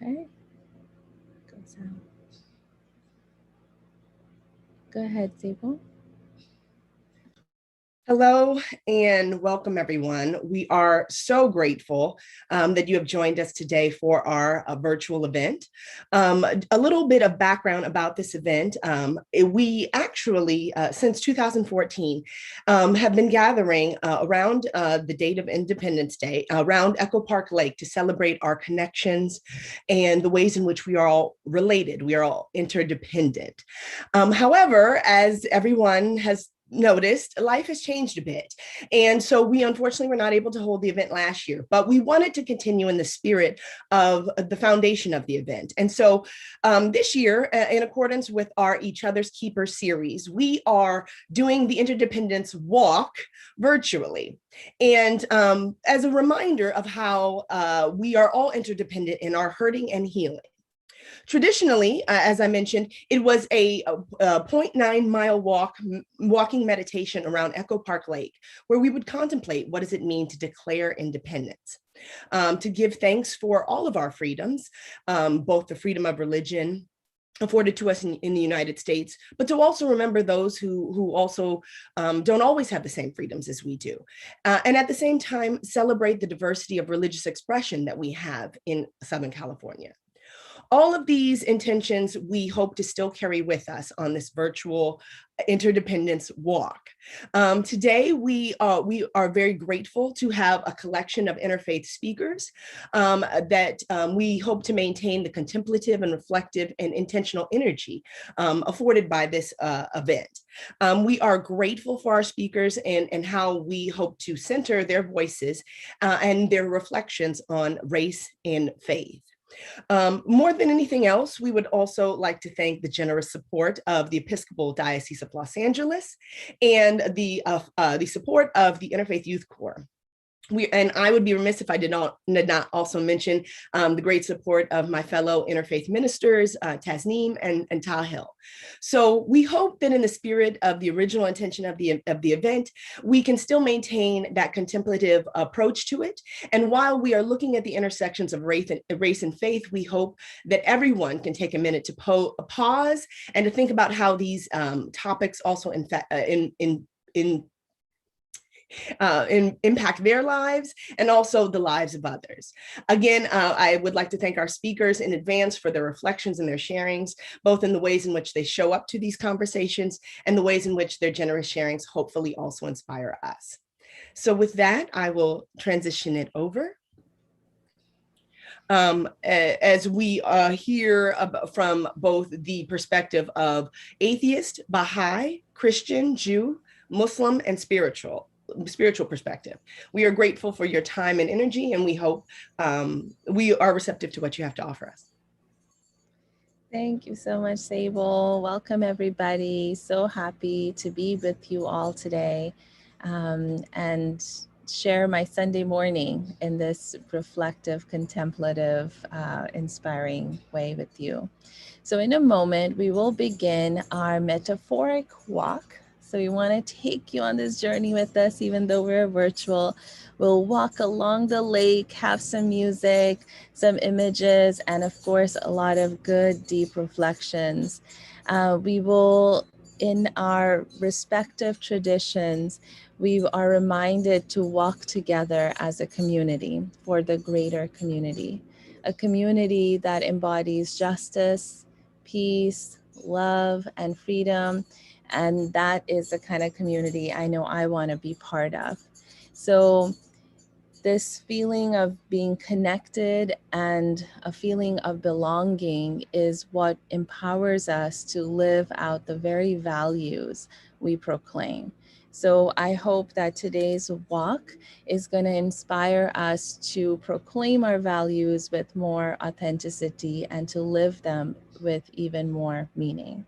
Okay. Goes out. Go ahead, Sable. Hello and welcome, everyone. We are so grateful that you have joined us today for our virtual event. A little bit of background about this event. We actually, since 2014, have been gathering around the date of Independence Day around Echo Park Lake to celebrate our connections and the ways in which we are all related. We are all interdependent. However, as everyone has noticed, life has changed a bit. And so we unfortunately were not able to hold the event last year, but we wanted to continue in the spirit of the foundation of the event. And so this year, in accordance with our Each Other's Keeper series, we are doing the Interdependence Walk virtually. And as a reminder of how we are all interdependent in our hurting and healing. Traditionally, as I mentioned, it was a 0.9-mile walking meditation around Echo Park Lake, where we would contemplate what does it mean to declare independence, to give thanks for all of our freedoms, both the freedom of religion afforded to us in the United States, but to also remember those who also don't always have the same freedoms as we do. And at the same time, celebrate the diversity of religious expression that we have in Southern California. All of these intentions we hope to still carry with us on this virtual Interdependence Walk. Today, we are very grateful to have a collection of interfaith speakers that we hope to maintain the contemplative and reflective and intentional energy afforded by this event. We are grateful for our speakers and how we hope to center their voices and their reflections on race and faith. More than anything else, we would also like to thank the generous support of the Episcopal Diocese of Los Angeles and the support of the Interfaith Youth Corps. And I would be remiss if I did not also mention the great support of my fellow interfaith ministers, Tasneem and Tahil. So we hope that in the spirit of the original intention of the event, we can still maintain that contemplative approach to it. And while we are looking at the intersections of race and faith, we hope that everyone can take a minute to pause and to think about how these topics also impact their lives and also the lives of others. Again, I would like to thank our speakers in advance for their reflections and their sharings, both in the ways in which they show up to these conversations and the ways in which their generous sharings hopefully also inspire us. So with that, I will transition it over. As we hear from both the perspective of atheist, Baha'i, Christian, Jew, Muslim, and spiritual perspective. We are grateful for your time and energy, and we hope we are receptive to what you have to offer us. Thank you so much, Sable. Welcome, everybody. So happy to be with you all today and share my Sunday morning in this reflective, contemplative, inspiring way with you. So in a moment, we will begin our metaphoric walk. So we want to take you on this journey with us, even though we're virtual. We'll walk along the lake, have some music, some images, and of course, a lot of good, deep reflections. We will, in our respective traditions, we are reminded to walk together as a community for the greater community, a community that embodies justice, peace, love, and freedom. And that is the kind of community I know I want to be part of. So this feeling of being connected and a feeling of belonging is what empowers us to live out the very values we proclaim. So I hope that today's walk is going to inspire us to proclaim our values with more authenticity and to live them with even more meaning.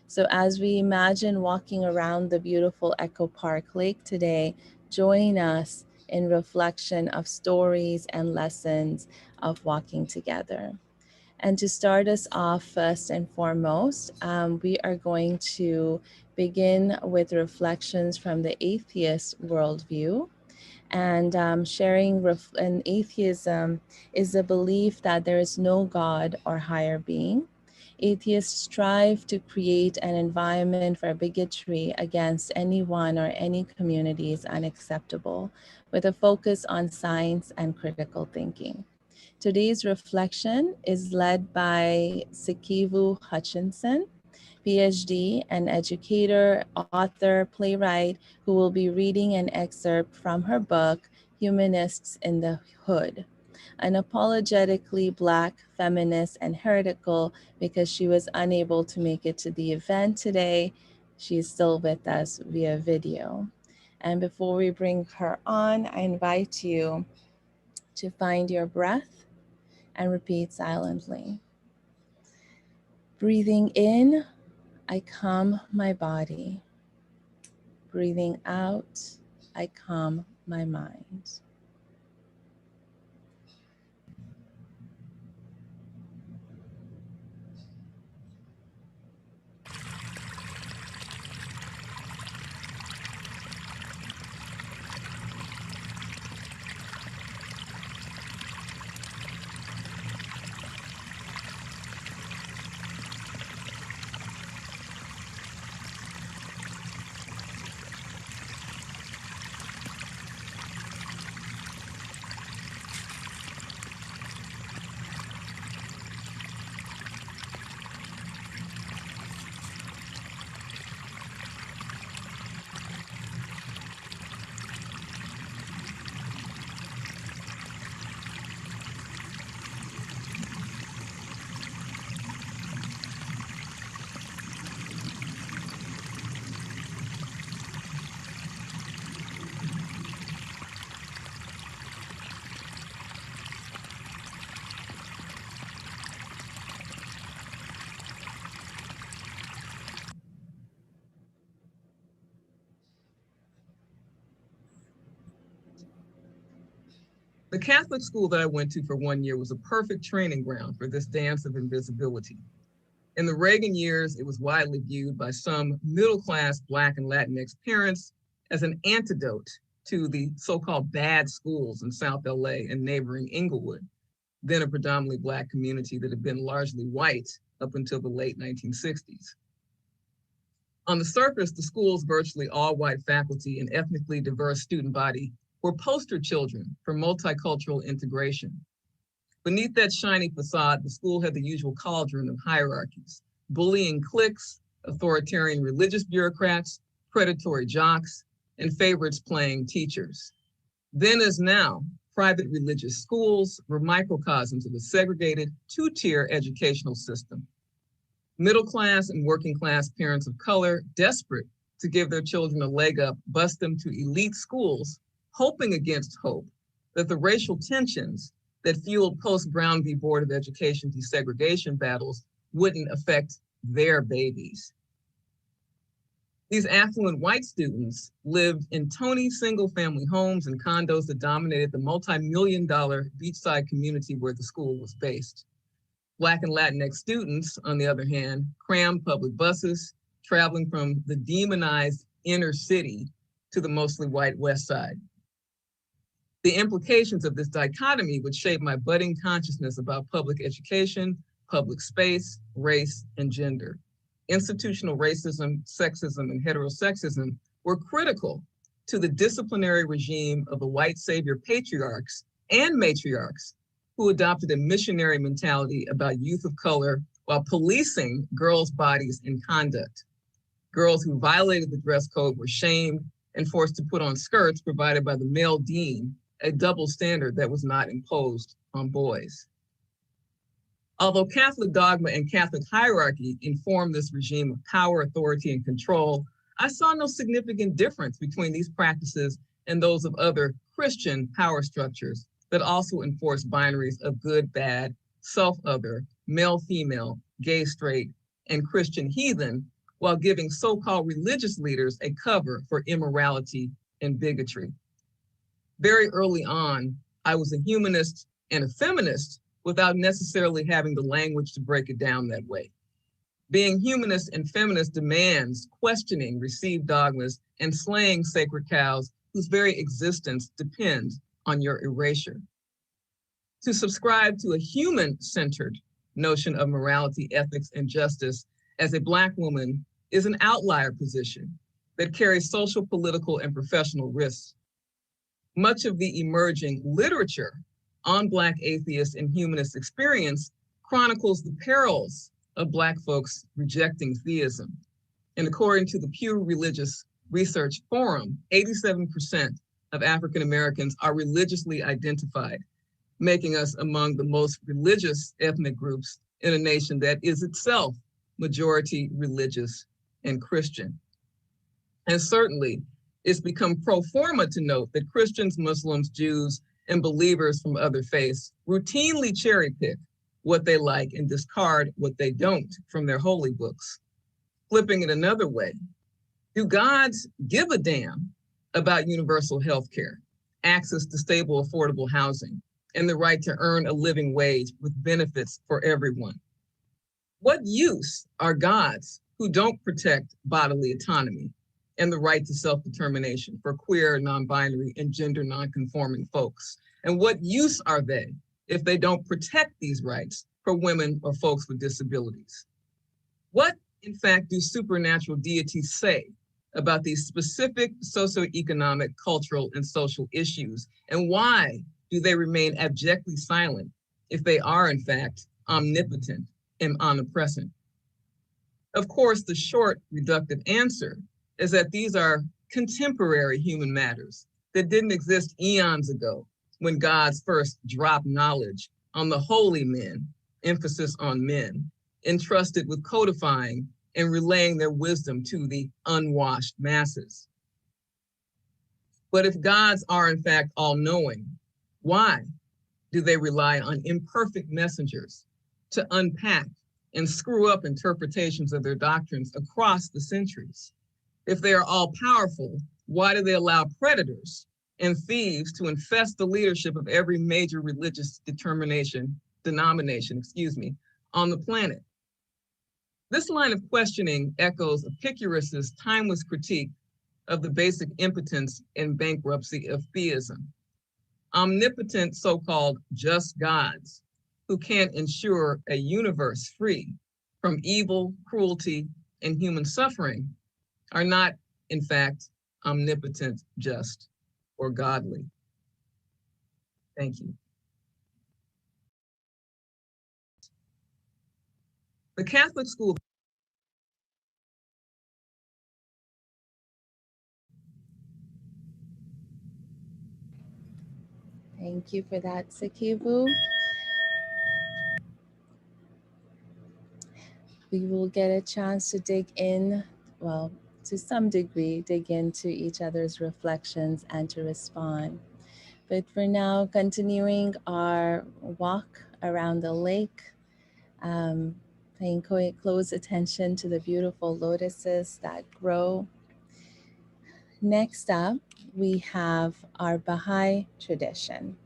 So as we imagine walking around the beautiful Echo Park Lake today, join us in reflection of stories and lessons of walking together. And to start us off, first and foremost, we are going to begin with reflections from the atheist worldview. And and atheism is a belief that there is no God or higher being. Atheists strive to create an environment where bigotry against anyone or any community is unacceptable, with a focus on science and critical thinking. Today's reflection is led by Sikivu Hutchinson, PhD, an educator, author, playwright, who will be reading an excerpt from her book, Humanists in the Hood. Unapologetically Black, feminist, and heretical because she was unable to make it to the event today. She's still with us via video. And before we bring her on, I invite you to find your breath and repeat silently. Breathing in, I calm my body. Breathing out, I calm my mind. The Catholic school that I went to for 1 year was a perfect training ground for this dance of invisibility. In the Reagan years, it was widely viewed by some middle-class Black and Latinx parents as an antidote to the so-called bad schools in South LA and neighboring Inglewood, then a predominantly Black community that had been largely white up until the late 1960s. On the surface, the school's virtually all-white faculty and ethnically diverse student body were poster children for multicultural integration. Beneath that shiny facade, the school had the usual cauldron of hierarchies, bullying cliques, authoritarian religious bureaucrats, predatory jocks, and favorites playing teachers. Then as now, private religious schools were microcosms of a segregated two-tier educational system. Middle-class and working-class parents of color, desperate to give their children a leg up, bus them to elite schools, hoping against hope that the racial tensions that fueled post-Brown v. Board of Education desegregation battles wouldn't affect their babies. These affluent white students lived in Tony single-family homes and condos that dominated the multi-million-dollar beachside community where the school was based. Black and Latinx students, on the other hand, crammed public buses, traveling from the demonized inner city to the mostly white West Side. The implications of this dichotomy would shape my budding consciousness about public education, public space, race, and gender. Institutional racism, sexism, and heterosexism were critical to the disciplinary regime of the white savior patriarchs and matriarchs who adopted a missionary mentality about youth of color while policing girls' bodies and conduct. Girls who violated the dress code were shamed and forced to put on skirts provided by the male dean, a double standard that was not imposed on boys. Although Catholic dogma and Catholic hierarchy informed this regime of power, authority, and control, I saw no significant difference between these practices and those of other Christian power structures that also enforce binaries of good, bad, self-other, male, female, gay, straight, and Christian heathen, while giving so-called religious leaders a cover for immorality and bigotry. Very early on, I was a humanist and a feminist without necessarily having the language to break it down that way. Being humanist and feminist demands questioning received dogmas and slaying sacred cows whose very existence depends on your erasure. To subscribe to a human-centered notion of morality, ethics, and justice as a Black woman is an outlier position that carries social, political, and professional risks. Much of the emerging literature on Black atheist and humanist experience chronicles the perils of Black folks rejecting theism. And according to the Pew Religious Research Forum, 87% of African Americans are religiously identified, making us among the most religious ethnic groups in a nation that is itself majority religious and Christian. And certainly, it's become pro forma to note that Christians, Muslims, Jews, and believers from other faiths routinely cherry pick what they like and discard what they don't from their holy books. Flipping it another way, do gods give a damn about universal health care, access to stable, affordable housing, and the right to earn a living wage with benefits for everyone? What use are gods who don't protect bodily autonomy and the right to self-determination for queer, non-binary, and gender non-conforming folks? And what use are they if they don't protect these rights for women or folks with disabilities? What, in fact, do supernatural deities say about these specific socioeconomic, cultural, and social issues? And why do they remain abjectly silent if they are, in fact, omnipotent and omnipresent? Of course, the short, reductive answer is that these are contemporary human matters that didn't exist eons ago when gods first dropped knowledge on the holy men, emphasis on men, entrusted with codifying and relaying their wisdom to the unwashed masses. But if gods are in fact all-knowing, why do they rely on imperfect messengers to unpack and screw up interpretations of their doctrines across the centuries? If they are all-powerful, why do they allow predators and thieves to infest the leadership of every major religious denomination on the planet? This line of questioning echoes Epicurus's timeless critique of the basic impotence and bankruptcy of theism. Omnipotent so-called just gods who can't ensure a universe free from evil, cruelty, and human suffering are not, in fact, omnipotent, just, or godly. Thank you. The Catholic school. Thank you for that, Sakibu. We will get a chance to dig in, well, to some degree, dig into each other's reflections and to respond. But for now, continuing our walk around the lake, paying close attention to the beautiful lotuses that grow. Next up, we have our Baha'i tradition.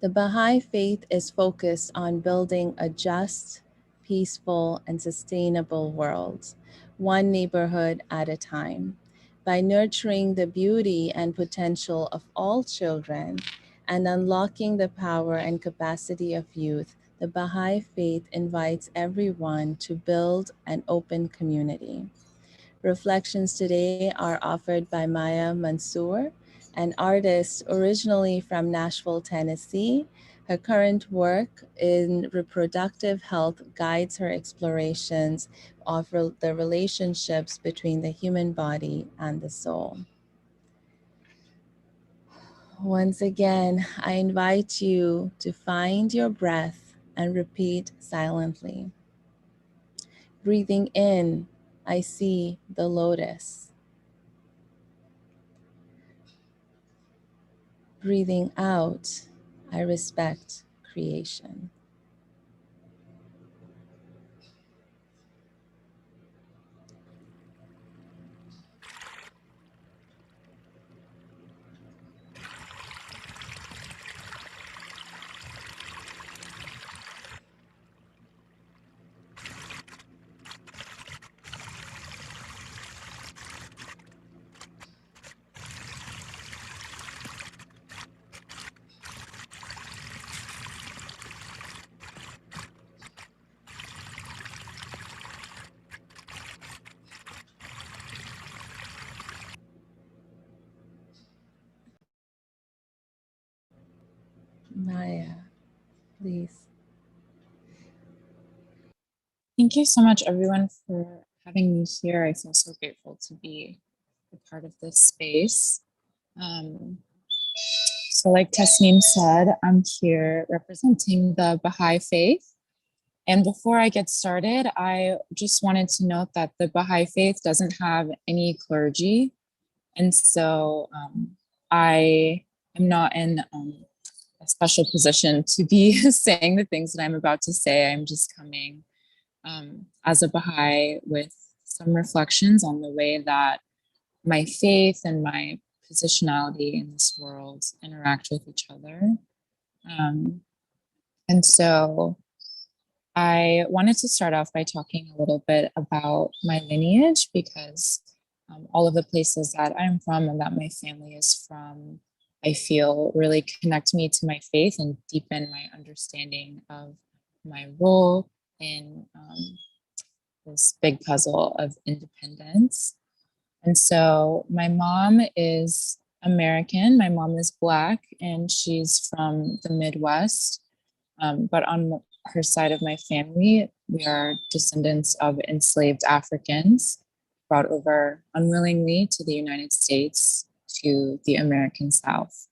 The Baha'i faith is focused on building a just, peaceful, and sustainable world, one neighborhood at a time. By nurturing the beauty and potential of all children and unlocking the power and capacity of youth, the Baha'i faith invites everyone to build an open community. Reflections today are offered by Maya Mansour, an artist originally from Nashville, Tennessee. Her current work in reproductive health guides her explorations of the relationships between the human body and the soul. Once again, I invite you to find your breath and repeat silently. Breathing in, I see the lotus. Breathing out, I respect creation. Maya, please. Thank you so much, everyone, for having me here. I feel so grateful to be a part of this space. So like Tasneem said, I'm here representing the Baha'i Faith. And before I get started, I just wanted to note that the Baha'i Faith doesn't have any clergy. And so I am not in a special position to be saying the things that I'm about to say. I'm just coming as a Baha'i with some reflections on the way that my faith and my positionality in this world interact with each other. And so I wanted to start off by talking a little bit about my lineage, because all of the places that I'm from and that my family is from, I feel really connect me to my faith and deepen my understanding of my role in this big puzzle of independence. And so my mom is American, my mom is Black, and she's from the Midwest. But on her side of my family, we are descendants of enslaved Africans brought over unwillingly to the United States, to the American South.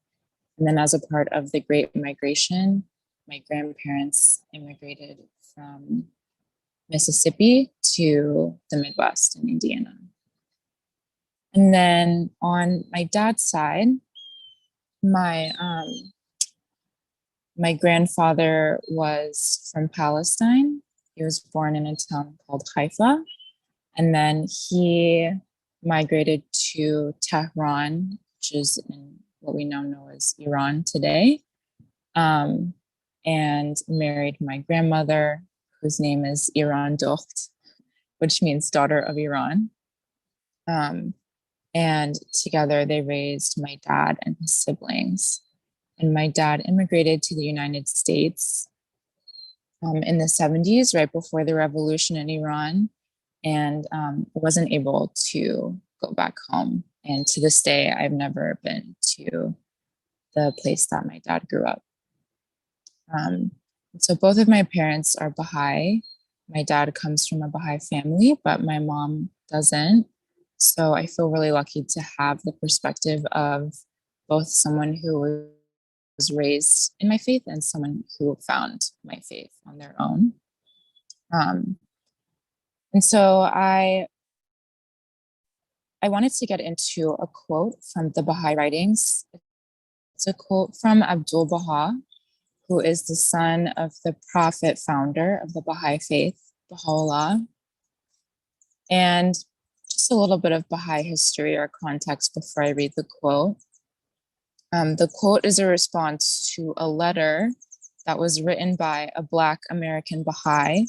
And then as a part of the Great Migration, my grandparents immigrated from Mississippi to the Midwest in Indiana. And then on my dad's side, my grandfather was from Palestine. He was born in a town called Haifa. And then he migrated to Tehran, which is in what we now know as Iran today, and married my grandmother, whose name is Iran Dokht, which means daughter of Iran. And together they raised my dad and his siblings. And my dad immigrated to the United States in the 70s, right before the revolution in Iran, and wasn't able to go back home. And to this day, I've never been to the place that my dad grew up. So both of my parents are Baha'i. My dad comes from a Baha'i family, but my mom doesn't. So I feel really lucky to have the perspective of both someone who was raised in my faith and someone who found my faith on their own. And so I wanted to get into a quote from the Baha'i writings. It's a quote from Abdul Baha, who is the son of the prophet founder of the Baha'i faith, Baha'u'llah. And just a little bit of Baha'i history or context before I read the quote. The quote is a response to a letter that was written by a Black American Baha'i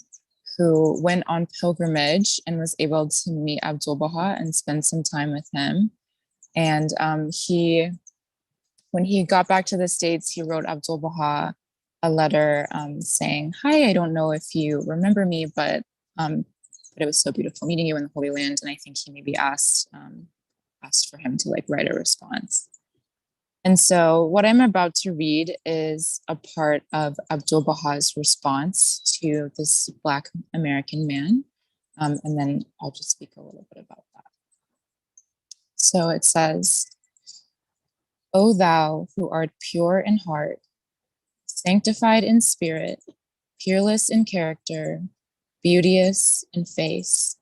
who went on pilgrimage and was able to meet Abdul Baha and spend some time with him. And when he got back to the States, he wrote Abdul Baha a letter saying, "Hi, I don't know if you remember me, but it was so beautiful meeting you in the Holy Land." And I think he maybe asked for him to like write a response. And so what I'm about to read is a part of Abdul Baha's response to this Black American man. And then I'll just speak a little bit about that. So it says, "O thou who art pure in heart, sanctified in spirit, peerless in character, beauteous in face,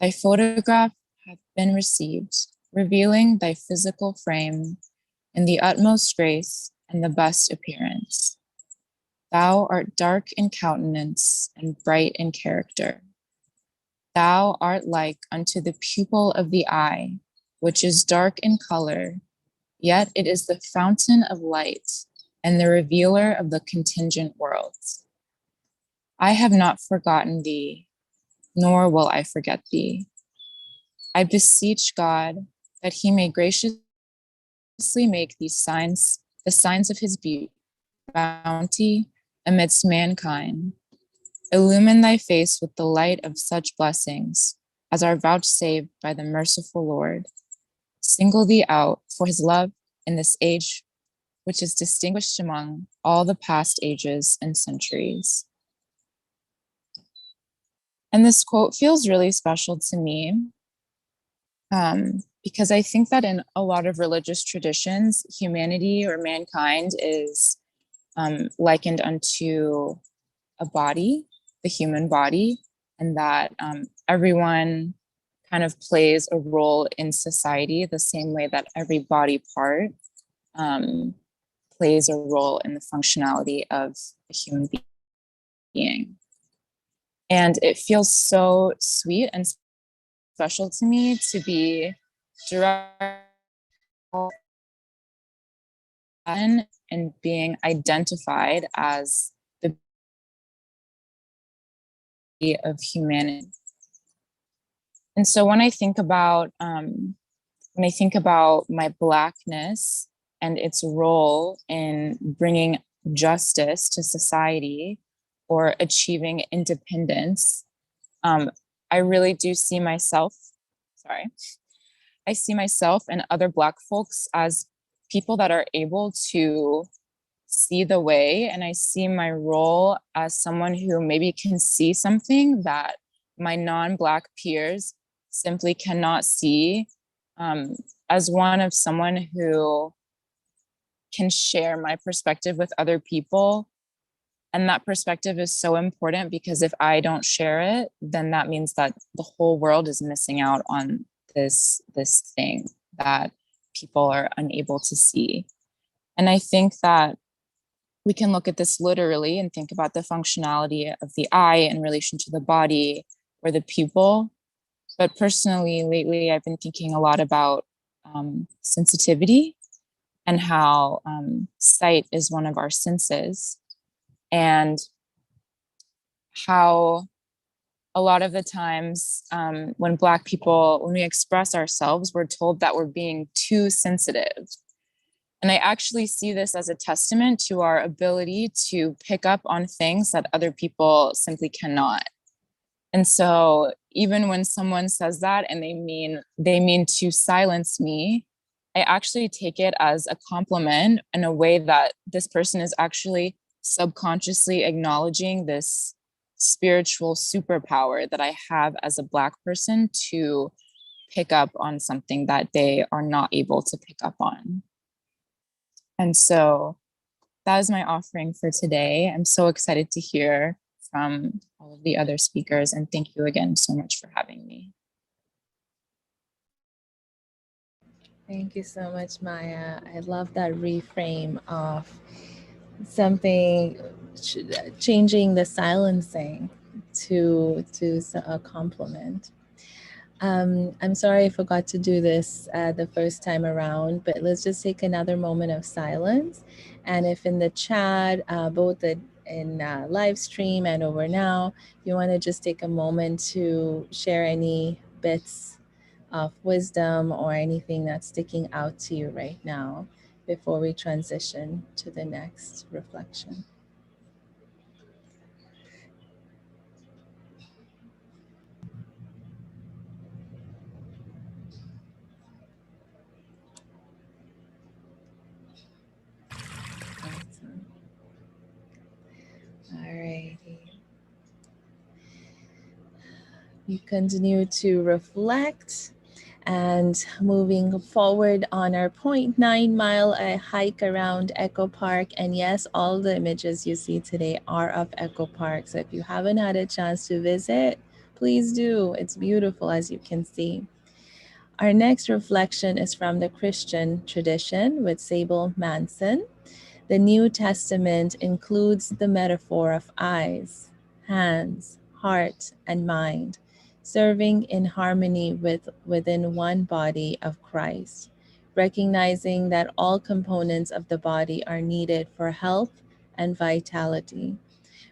thy photograph hath been received, revealing thy physical frame in the utmost grace and the best appearance. Thou art dark in countenance and bright in character. Thou art like unto the pupil of the eye, which is dark in color, yet it is the fountain of light and the revealer of the contingent worlds. I have not forgotten thee, nor will I forget thee. I beseech God that he may graciously make these signs, the signs of his bounty amidst mankind. Illumine thy face with the light of such blessings as are vouchsafed by the merciful Lord. Single thee out for his love in this age which is distinguished among all the past ages and centuries. And this quote feels really special to me because I think that in a lot of religious traditions, humanity or mankind is likened unto a body, the human body, and that everyone kind of plays a role in society the same way that every body part plays a role in the functionality of a human being. And it feels so sweet and special to me to be direct and being identified as the beauty of humanity. And so when I think about my Blackness and its role in bringing justice to society or achieving independence, I really do see myself, I see myself and other Black folks as people that are able to see the way. And I see my role as someone who maybe can see something that my non-Black peers simply cannot see, as one of someone who can share my perspective with other people. And that perspective is so important because if I don't share it, then that means that the whole world is missing out on this thing that people are unable to see. And I think that we can look at this literally and think about the functionality of the eye in relation to the body or the pupil. But personally, lately, I've been thinking a lot about sensitivity and how sight is one of our senses, and how a lot of the times when Black people, when we express ourselves, we're told that we're being too sensitive. And I actually see this as a testament to our ability to pick up on things that other people simply cannot. And so even when someone says that and they mean to silence me, I actually take it as a compliment in a way that this person is actually subconsciously acknowledging this spiritual superpower that I have as a Black person to pick up on something that they are not able to pick up on. And so that is my offering for today. I'm so excited to hear from all of the other speakers, and thank you again so much for having me. Thank you so much, Maya. I love that reframe of something, changing the silencing to a compliment. I'm sorry I forgot to do this the first time around, but let's just take another moment of silence. And if in the chat, both in live stream and over now, you want to just take a moment to share any bits of wisdom or anything that's sticking out to you right now before we transition to the next reflection. Awesome. All righty. You continue to reflect and moving forward on our 0.9 mile hike around Echo Park. And yes, all the images you see today are of Echo Park. So if you haven't had a chance to visit, please do. It's beautiful, as you can see. Our next reflection is from the Christian tradition with Sable Manson. The New Testament includes the metaphor of eyes, hands, heart, and mind, serving in harmony within one body of Christ, recognizing that all components of the body are needed for health and vitality.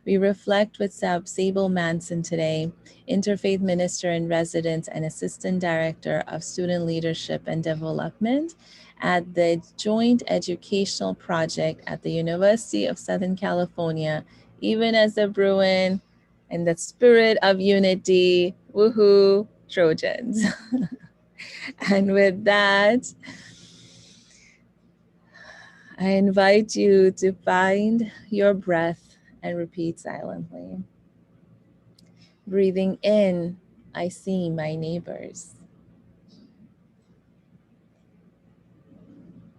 We reflect with Sable Manson today, Interfaith Minister in Residence and Assistant Director of Student Leadership and Development at the Joint Educational Project at the University of Southern California, even as the Bruin in the spirit of unity, woohoo, Trojans. And with that, I invite you to find your breath and repeat silently. Breathing in, I see my neighbors.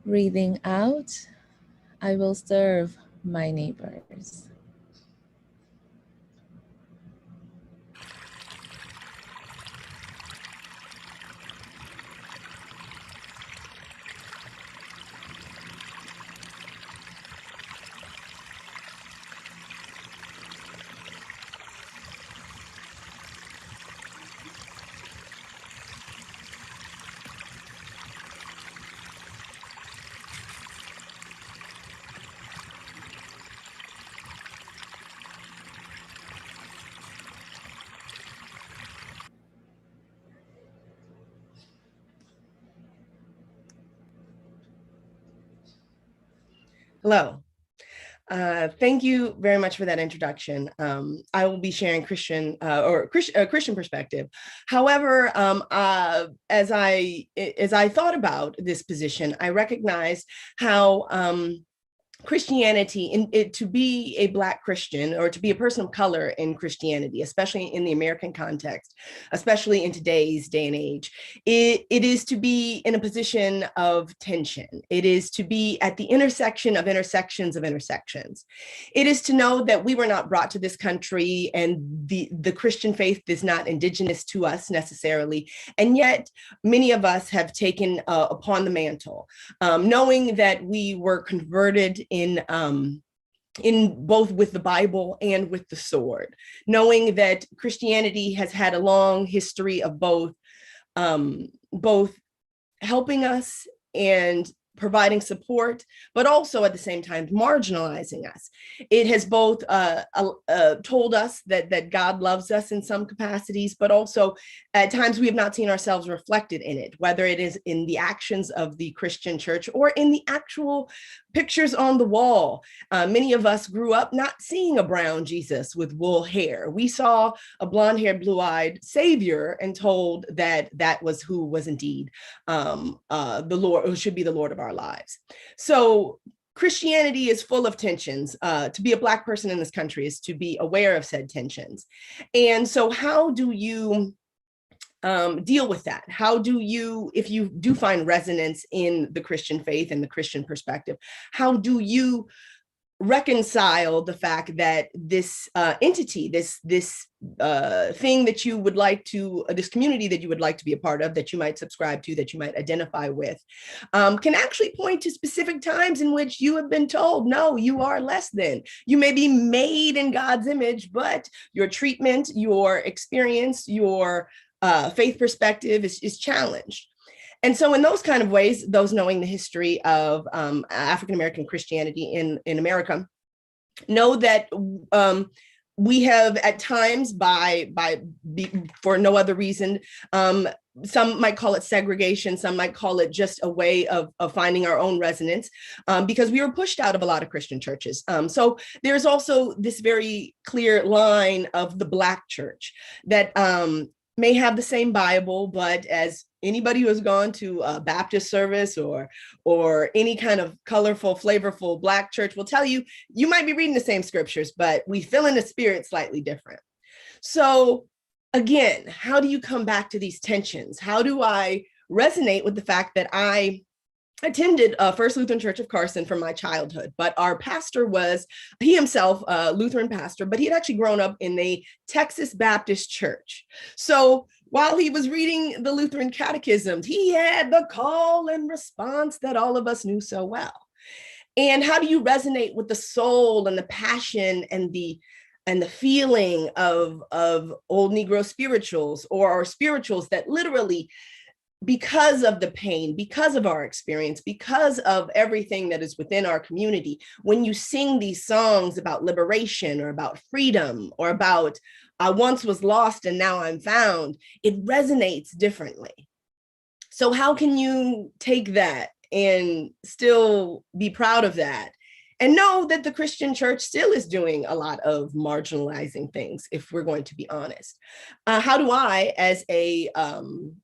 Breathing out, I will serve my neighbors. Hello. Thank you very much for that introduction. I will be sharing Christian perspective. However, as I thought about this position, I recognized how Christianity, to be a Black Christian or to be a person of color in Christianity, especially in the American context, especially in today's day and age, it is to be in a position of tension. It is to be at the intersection of intersections of intersections. It is to know that we were not brought to this country and the Christian faith is not indigenous to us necessarily. And yet many of us have taken upon the mantle, knowing that we were converted in both with the Bible and with the sword, knowing that Christianity has had a long history of both helping us and providing support, but also at the same time marginalizing us. It has both told us that God loves us in some capacities, but also at times we have not seen ourselves reflected in it, whether it is in the actions of the Christian church or in the actual pictures on the wall. Many of us grew up not seeing a brown Jesus with wool hair. We saw a blonde-haired, blue-eyed Savior and told that that was who was indeed the Lord, who should be the Lord of our lives. So Christianity is full of tensions. To be a Black person in this country is to be aware of said tensions. And so how do you deal with that? How do you, if you do find resonance in the Christian faith and the Christian perspective, how do you reconcile the fact that this entity, this thing that you would like to, this community that you would like to be a part of, that you might subscribe to, that you might identify with, can actually point to specific times in which you have been told, no, you are less than. You may be made in God's image, but your treatment, your experience, your faith perspective is challenged. And so in those kind of ways, those knowing the history of African-American Christianity in America know that we have at times for no other reason, some might call it segregation, some might call it just a way of finding our own resonance, because we were pushed out of a lot of Christian churches. So there's also this very clear line of the Black church that may have the same Bible, but as anybody who has gone to a Baptist service or any kind of colorful, flavorful Black church will tell you, you might be reading the same scriptures, but we feel in the spirit slightly different. So again, how do you come back to these tensions? How do I resonate with the fact that I attended First Lutheran Church of Carson from my childhood, but our pastor was, he himself, a Lutheran pastor, but he had actually grown up in a Texas Baptist church. So while he was reading the Lutheran catechisms, he had the call and response that all of us knew so well. And how do you resonate with the soul and the passion and the feeling of old Negro spirituals or spirituals that literally, because of the pain, because of our experience, because of everything that is within our community, when you sing these songs about liberation or about freedom or about I once was lost and now I'm found, it resonates differently. So how can you take that and still be proud of that and know that the Christian church still is doing a lot of marginalizing things, if we're going to be honest. How do I, as a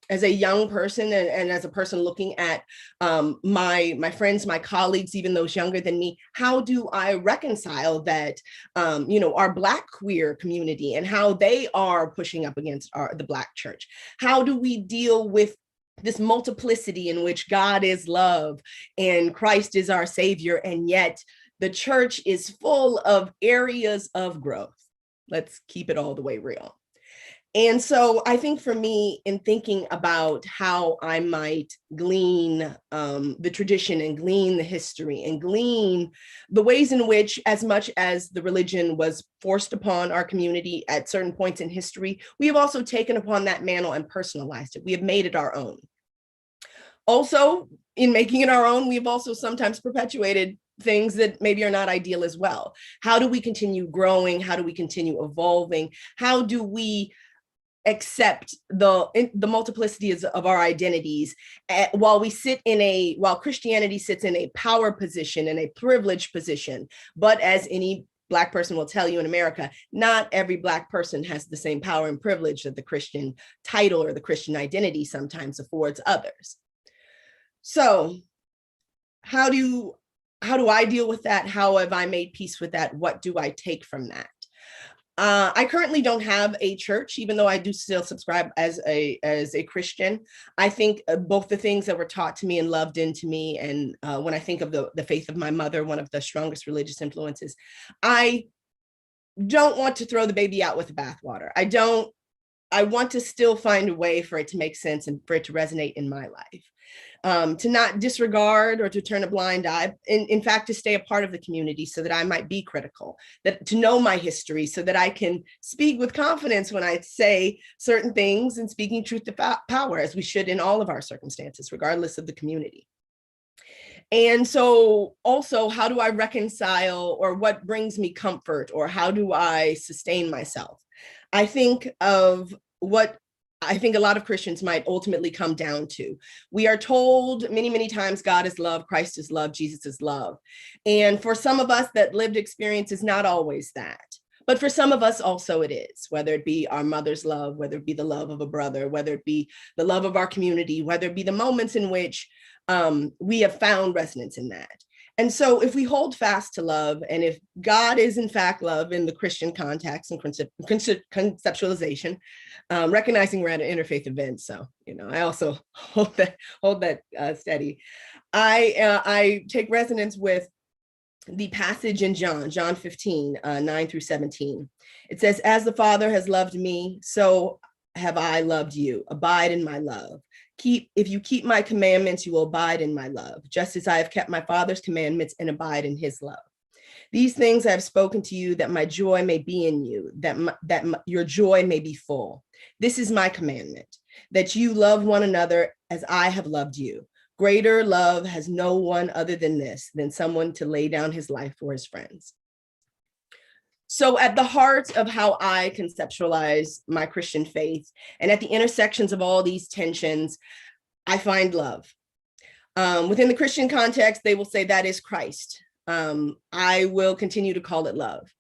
young person and as a person looking at my friends, my colleagues, even those younger than me, how do I reconcile that, our Black queer community and how they are pushing up against the Black church? How do we deal with this multiplicity in which God is love and Christ is our savior, and yet the church is full of areas of growth? Let's keep it all the way real. And so I think for me, in thinking about how I might glean the tradition and glean the history and glean the ways in which, as much as the religion was forced upon our community at certain points in history, we have also taken upon that mantle and personalized it. We have made it our own. Also, in making it our own, we have also sometimes perpetuated things that maybe are not ideal as well. How do we continue growing? How do we continue evolving? How do we accept the multiplicities of our identities while Christianity sits in a power position and a privileged position? But as any Black person will tell you in America, not every Black person has the same power and privilege that the Christian title or the Christian identity sometimes affords others. So how do I deal with that? How have I made peace with that? What do I take from that? I currently don't have a church, even though I do still subscribe as a Christian. I think both the things that were taught to me and loved into me, and when I think of the faith of my mother, one of the strongest religious influences, I don't want to throw the baby out with the bathwater. I want to still find a way for it to make sense and for it to resonate in my life. To not disregard or to turn a blind eye, in fact, to stay a part of the community so that I might be critical, to know my history so that I can speak with confidence when I say certain things, and speaking truth to power, as we should in all of our circumstances, regardless of the community. And so also, how do I reconcile, or what brings me comfort, or how do I sustain myself? I think of what I think a lot of Christians might ultimately come down to. We are told many, many times, God is love, Christ is love, Jesus is love. And for some of us, that lived experience is not always that. But for some of us also it is, whether it be our mother's love, whether it be the love of a brother, whether it be the love of our community, whether it be the moments in which we have found resonance in that. And so if we hold fast to love, and if God is in fact love in the Christian context and conceptualization, recognizing we're at an interfaith event, so I also hold that steady. I take resonance with the passage in John 15, 9 through 17. It says, "As the Father has loved me, so have I loved you. Abide in my love. If you keep my commandments, you will abide in my love, just as I have kept my Father's commandments and abide in his love. These things I have spoken to you, that my joy may be in you, that your joy may be full. This is my commandment, that you love one another as I have loved you. Greater love has no one other than this, than someone to lay down his life for his friends." So at the heart of how I conceptualize my Christian faith, and at the intersections of all these tensions, I find love. Within the Christian context, they will say that is Christ. I will continue to call it love.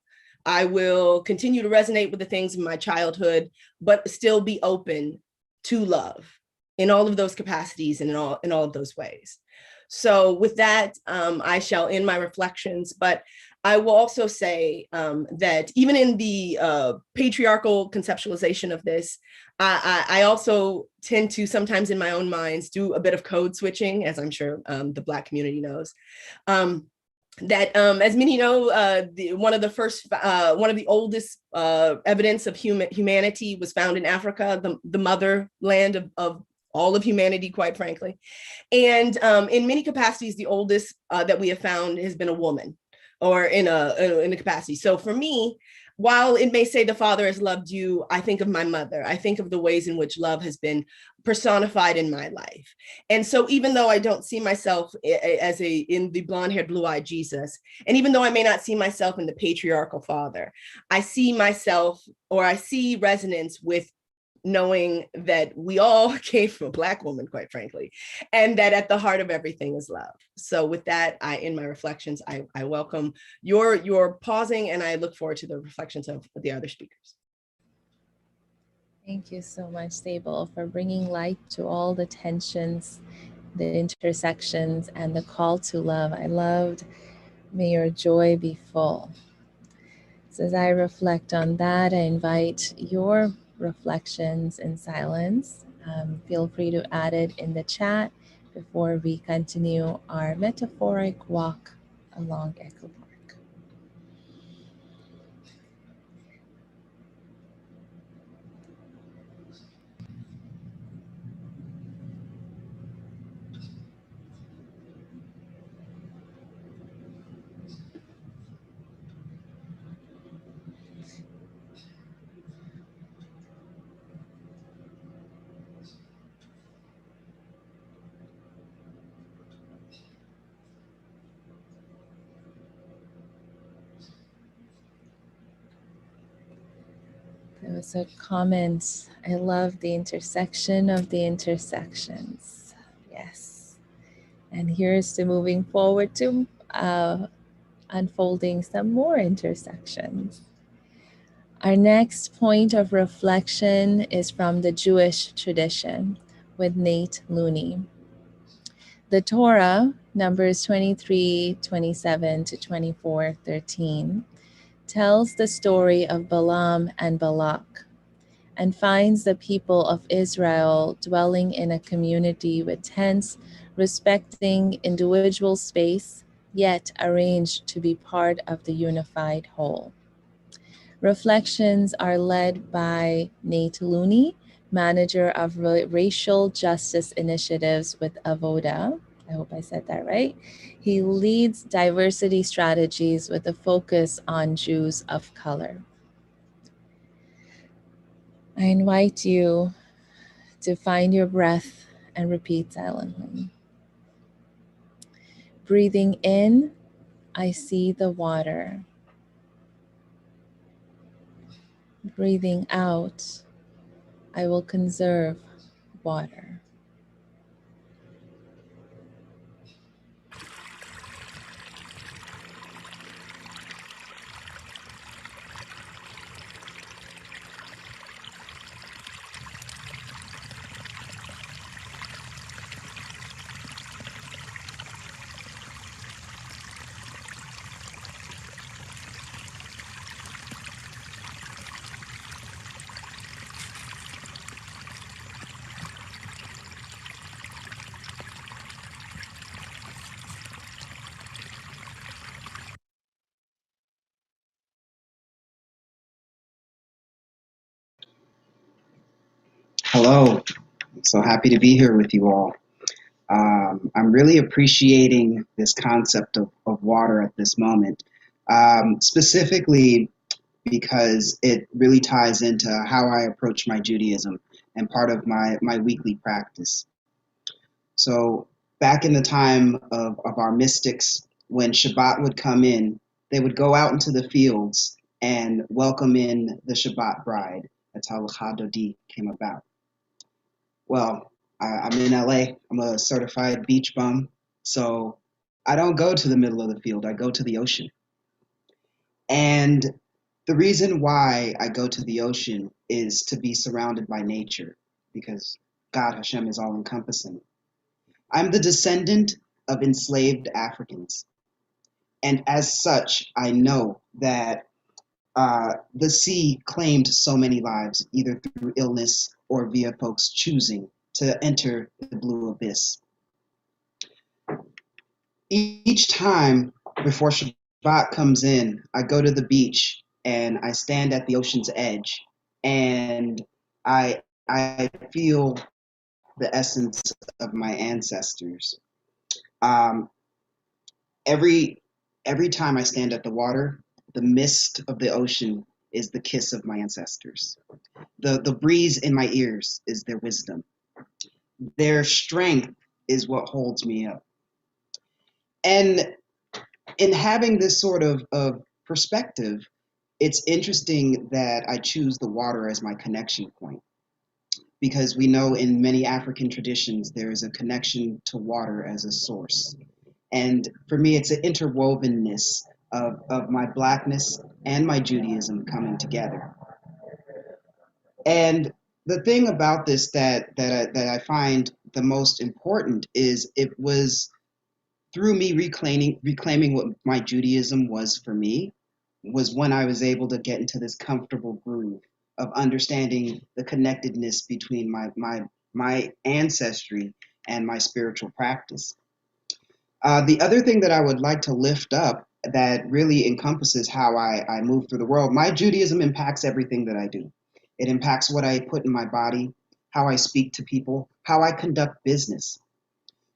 I will continue to resonate with the things of my childhood, but still be open to love in all of those capacities and in all of those ways. So with that, I shall end my reflections, but I will also say that even in the patriarchal conceptualization of this, I also tend to sometimes in my own minds do a bit of code switching, as I'm sure the Black community knows. As many know, one of the oldest evidence of humanity was found in Africa, the motherland of all of humanity, quite frankly. And in many capacities, the oldest that we have found has been a woman, or in a capacity. So for me, while it may say the Father has loved you, I think of my mother. I think of the ways in which love has been personified in my life. And so even though I don't see myself in the blonde-haired, blue-eyed Jesus, and even though I may not see myself in the patriarchal father, I see myself, or I see resonance with knowing that we all came from a Black woman, quite frankly, and that at the heart of everything is love. So with that, in my reflections, I welcome your pausing, and I look forward to the reflections of the other speakers. Thank you so much, Sable, for bringing light to all the tensions, the intersections, and the call to love. I loved, may your joy be full. So as I reflect on that, I invite your reflections in silence. Feel free to add it in the chat before we continue our metaphoric walk along Echo Park. There was a comment, I love the intersection of the intersections. Yes. And here's to moving forward to unfolding some more intersections. Our next point of reflection is from the Jewish tradition with Nate Looney. The Torah, Numbers 23:27 to 24:13, tells the story of Balaam and Balak and finds the people of Israel dwelling in a community with tents, respecting individual space, yet arranged to be part of the unified whole. Reflections are led by Nate Looney, manager of racial justice initiatives with Avoda. I hope I said that right. He leads diversity strategies with a focus on Jews of color. I invite you to find your breath and repeat silently. Breathing in, I see the water. Breathing out, I will conserve water. Hello, so happy to be here with you all. I'm really appreciating this concept of water at this moment, specifically because it really ties into how I approach my Judaism and part of my weekly practice. So back in the time of our mystics, when Shabbat would come in, they would go out into the fields and welcome in the Shabbat bride. That's how L'cha Dodi came about. Well, I'm in LA. I'm a certified beach bum. So I don't go to the middle of the field. I go to the ocean. And the reason why I go to the ocean is to be surrounded by nature, because God, Hashem, is all encompassing. I'm the descendant of enslaved Africans. And as such, I know that the sea claimed so many lives, either through illness or via folks choosing to enter the blue abyss. Each time before Shabbat comes in, I go to the beach and I stand at the ocean's edge, and I feel the essence of my ancestors. Every time I stand at the water, the mist of the ocean is the kiss of my ancestors. The breeze in my ears is their wisdom. Their strength is what holds me up. And in having this sort of perspective, it's interesting that I choose the water as my connection point. because we know in many African traditions there is a connection to water as a source. And for me, it's an interwovenness of my Blackness and my Judaism coming together. And the thing about this that I find the most important is it was through me reclaiming what my Judaism was for me, was when I was able to get into this comfortable groove of understanding the connectedness between my ancestry and my spiritual practice. The other thing that I would like to lift up that really encompasses how I move through the world, my Judaism impacts everything that I do. It impacts what I put in my body, how I speak to people, how I conduct business.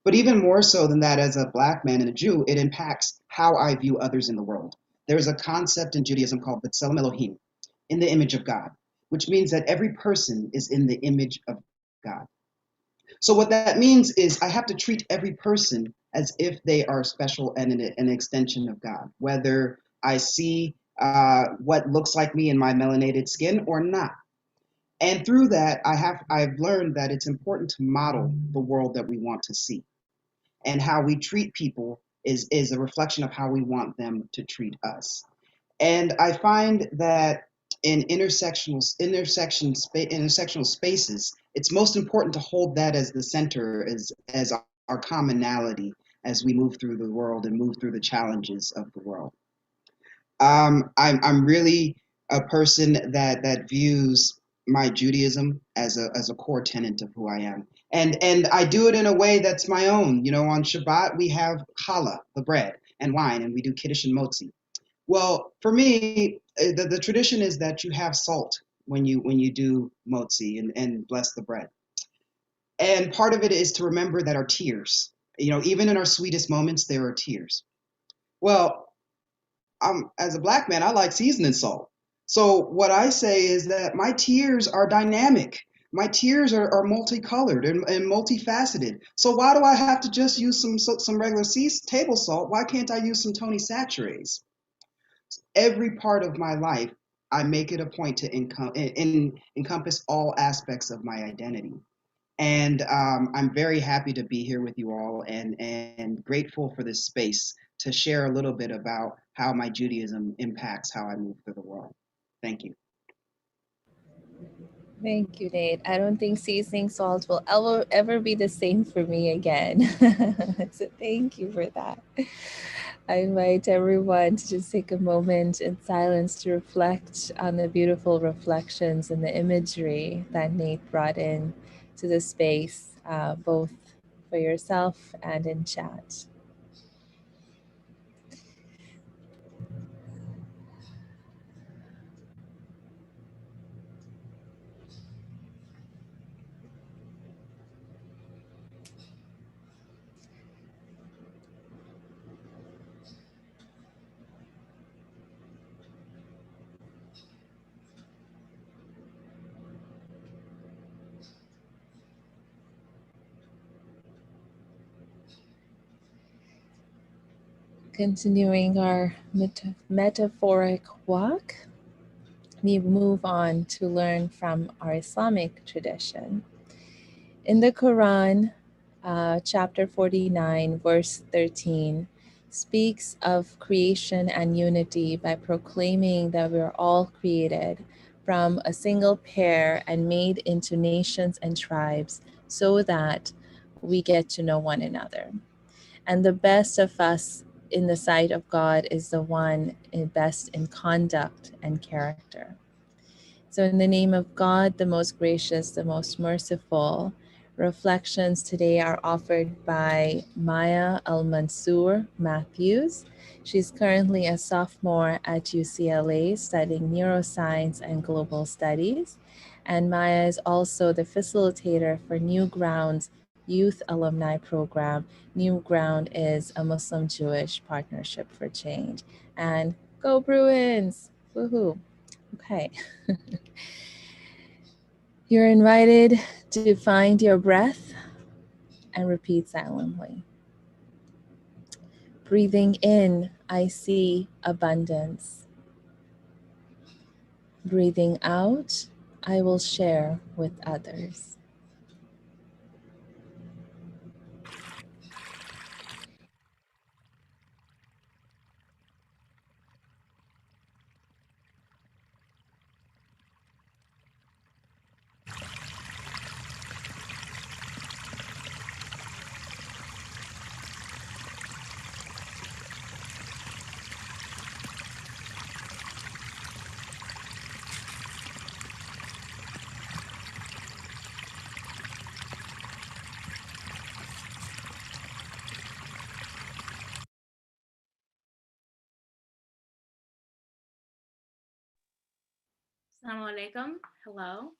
But even more so than that, as a Black man and a Jew, it impacts how I view others in the world. There's a concept in Judaism called B'Tselem Elohim, in the image of God, which means that every person is in the image of God. So what that means is I have to treat every person as if they are special and an extension of God, whether I see what looks like me in my melanated skin or not. And through that, I've learned that it's important to model the world that we want to see. And how we treat people is a reflection of how we want them to treat us. And I find that in intersectional spaces, it's most important to hold that as the center, as our commonality as we move through the world and move through the challenges of the world. I'm really a person that views my Judaism as a core tenet of who I am. And I do it in a way that's my own. You know, on Shabbat, we have challah, the bread, and wine, and we do kiddush and motzi. Well, for me, the tradition is that you have salt when you do motzi and bless the bread. And part of it is to remember that our tears, you know, even in our sweetest moments, there are tears. Well, as a Black man, I like seasoning salt. So what I say is that my tears are dynamic. My tears are multicolored and multifaceted. So why do I have to just use some regular table salt? Why can't I use some Tony Saturates? Every part of my life, I make it a point to encompass all aspects of my identity. And I'm very happy to be here with you all and grateful for this space to share a little bit about how my Judaism impacts how I move through the world. Thank you. Thank you, Nate. I don't think seasoning salt will ever be the same for me again. So thank you for that. I invite everyone to just take a moment in silence to reflect on the beautiful reflections and the imagery that Nate brought in to the space, both for yourself and in chat. Continuing our metaphoric walk, we move on to learn from our Islamic tradition. In the Quran, chapter 49, verse 13, speaks of creation and unity by proclaiming that we are all created from a single pair and made into nations and tribes so that we get to know one another. And the best of us in the sight of God is the one best in conduct and character. So in the name of God, the most gracious, the most merciful, reflections today are offered by Maya Al-Mansour Matthews. She's currently a sophomore at UCLA studying neuroscience and global studies. And Maya is also the facilitator for New Ground's Youth Alumni Program. New Ground is a Muslim-Jewish partnership for change. And go Bruins! Woohoo! Okay. You're invited to find your breath and repeat silently. Breathing in, I see abundance. Breathing out, I will share with others. Assalamu alaikum. Hello.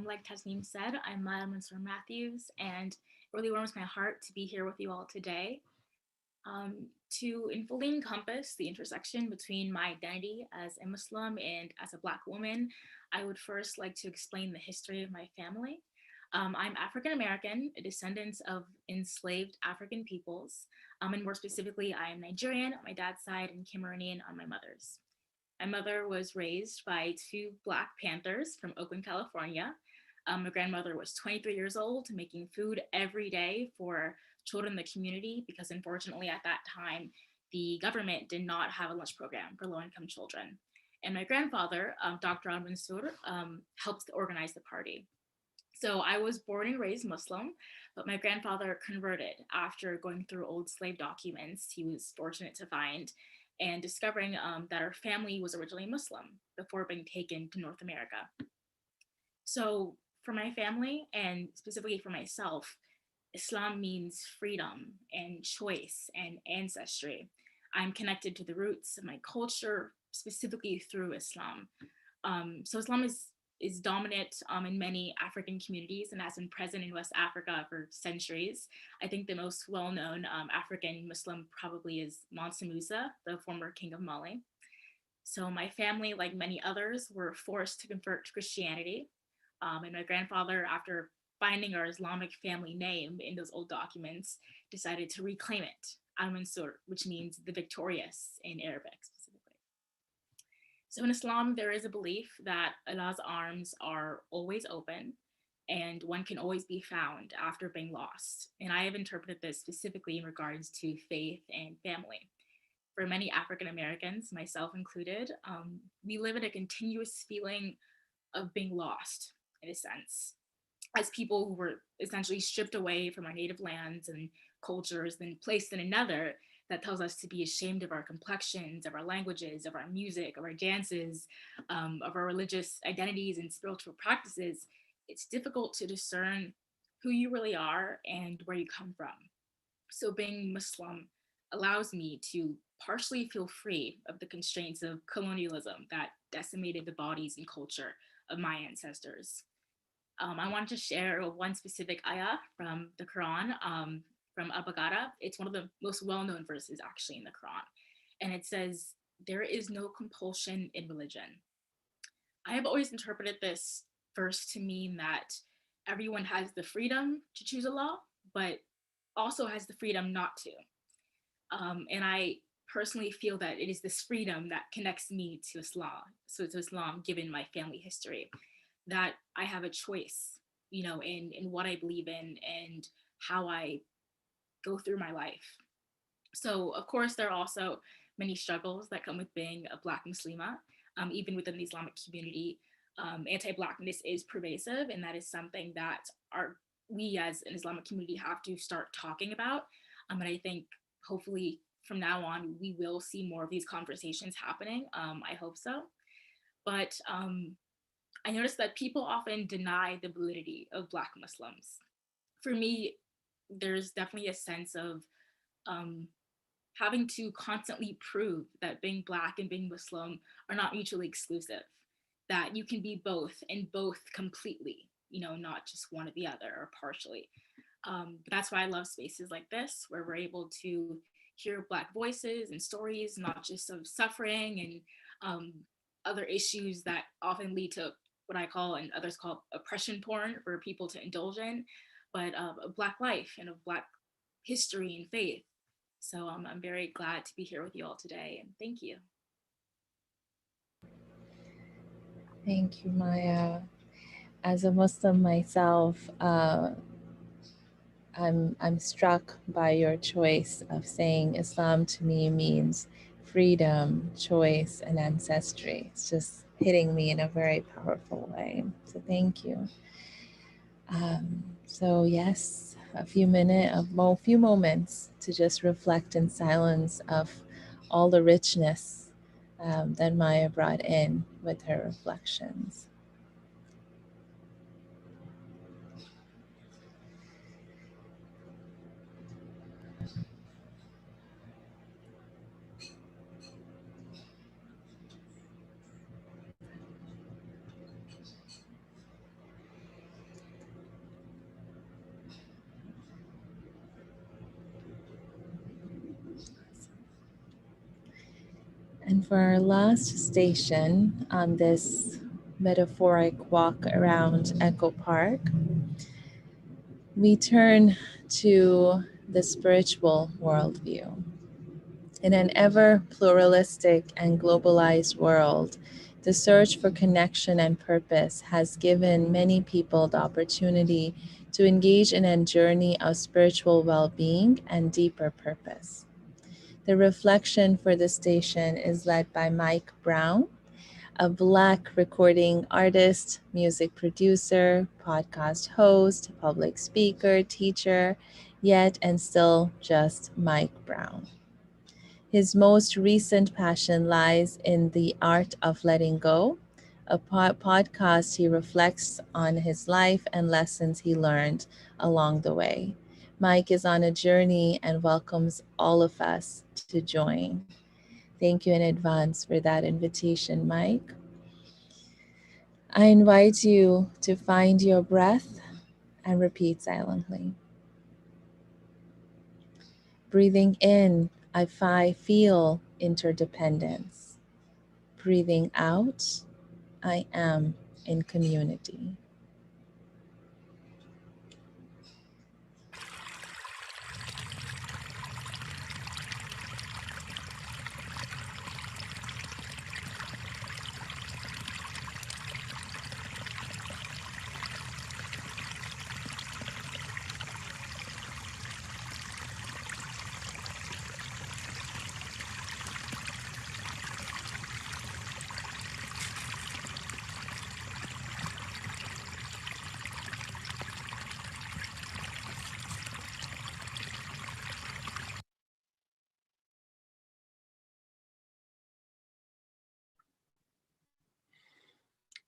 Like Tasneem said, I'm Mansour Matthews, and it really warms my heart to be here with you all today. To fully encompass the intersection between my identity as a Muslim and as a Black woman, I would first like to explain the history of my family. I'm African American, a descendant of enslaved African peoples, and more specifically, I am Nigerian on my dad's side and Cameroonian on my mother's. My mother was raised by two Black Panthers from Oakland, California. My grandmother was 23 years old, making food every day for children in the community because unfortunately at that time, the government did not have a lunch program for low-income children. And my grandfather, Dr. Mansour, helped organize the party. So I was born and raised Muslim, but my grandfather converted after going through old slave documents he was fortunate to find and discovering that our family was originally Muslim before being taken to North America. So for my family and specifically for myself, Islam means freedom and choice and ancestry. I'm connected to the roots of my culture, specifically through Islam. So Islam is dominant in many African communities and has been present in West Africa for centuries. I think the most well-known African Muslim probably is Mansa Musa, the former king of Mali. So my family, like many others, were forced to convert to Christianity. And my grandfather, after finding our Islamic family name in those old documents, decided to reclaim it, Al-Mansur, which means the victorious in Arabic specifically. So in Islam, there is a belief that Allah's arms are always open and one can always be found after being lost. And I have interpreted this specifically in regards to faith and family. For many African Americans, myself included, we live in a continuous feeling of being lost, in a sense, as people who were essentially stripped away from our native lands and cultures, then placed in another that tells us to be ashamed of our complexions, of our languages, of our music, of our dances, of our religious identities and spiritual practices. It's difficult to discern who you really are and where you come from. So being Muslim allows me to partially feel free of the constraints of colonialism that decimated the bodies and culture of my ancestors. I wanted to share one specific ayah from the Quran, from Al-Baqarah. It's one of the most well-known verses actually in the Quran. And it says, "There is no compulsion in religion." I have always interpreted this verse to mean that everyone has the freedom to choose a law, but also has the freedom not to. And I personally feel that it is this freedom that connects me to Islam, so to Islam, given my family history, that I have a choice, you know, in what I believe in and how I go through my life. So of course, there are also many struggles that come with being a Black Muslima, even within the Islamic community. Anti-Blackness is pervasive, and that is something that we as an Islamic community have to start talking about. And I think hopefully from now on, we will see more of these conversations happening. I hope so. But I noticed that people often deny the validity of Black Muslims. For me, there's definitely a sense of having to constantly prove that being Black and being Muslim are not mutually exclusive, that you can be both and both completely, you know, not just one or the other or partially. But that's why I love spaces like this, where we're able to hear Black voices and stories, not just of suffering and other issues that often lead to what I call and others call oppression porn for people to indulge in, but of Black life and of Black history and faith. So I'm very glad to be here with you all today, and thank you. Thank you, Maya. as a Muslim myself, I'm struck by your choice of saying Islam to me means freedom, choice, and ancestry. It's just hitting me in a very powerful way. So thank you. So yes, a few moments to just reflect in silence of all the richness that Maya brought in with her reflections. And for our last station on this metaphoric walk around Echo Park, we turn to the spiritual worldview. In an ever pluralistic and globalized world, the search for connection and purpose has given many people the opportunity to engage in a journey of spiritual well-being and deeper purpose. The reflection for the station is led by Mike Brown, a Black recording artist, music producer, podcast host, public speaker, teacher, yet and still just Mike Brown. His most recent passion lies in the art of letting go, a podcast he reflects on his life and lessons he learned along the way. Mike is on a journey and welcomes all of us to join. Thank you in advance for that invitation, Mike. I invite you to find your breath and repeat silently. Breathing in, I feel interdependence. Breathing out, I am in community.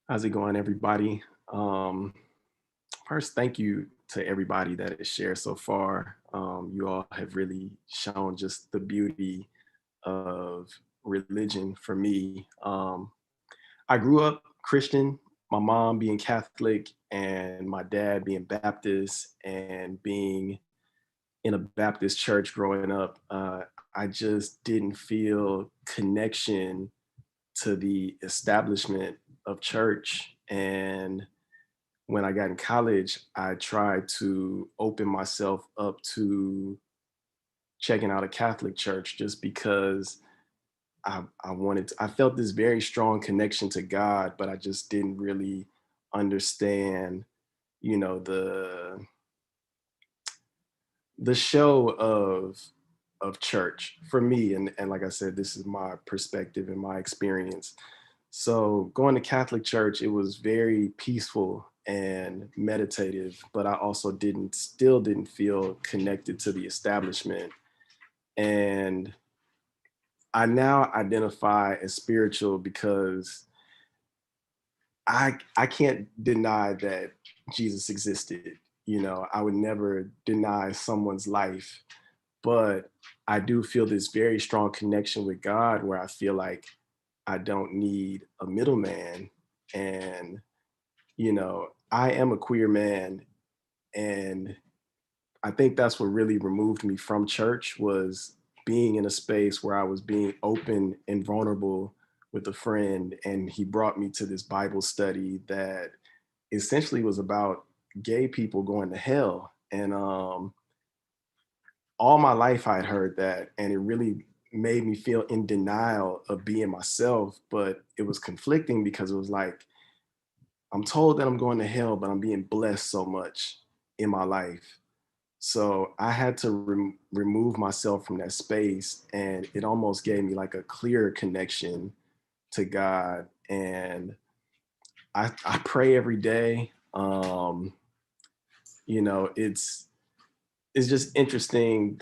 How's it going, everybody? First, thank you to everybody that has shared so far. You all have really shown just the beauty of religion for me. I grew up Christian, my mom being Catholic and my dad being Baptist, and being in a Baptist church growing up. I just didn't feel connection to the establishment of church. And when I got in college, I tried to open myself up to checking out a Catholic church just because I felt this very strong connection to God, but I just didn't really understand, you know, the show of church for me. And like I said, this is my perspective and my experience. So going to Catholic church, it was very peaceful and meditative, but I also still didn't feel connected to the establishment. And I now identify as spiritual because I can't deny that Jesus existed. You know, I would never deny someone's life, but I do feel this very strong connection with God where I feel like I don't need a middleman. And, you know, I am a queer man. And I think that's what really removed me from church, was being in a space where I was being open and vulnerable with a friend. And he brought me to this Bible study that essentially was about gay people going to hell. And all my life I'd heard that, and it really made me feel in denial of being myself. But it was conflicting because it was like, I'm told that I'm going to hell, but I'm being blessed so much in my life. So I had to remove myself from that space, and it almost gave me like a clearer connection to God. And I pray every day. You know, it's just interesting,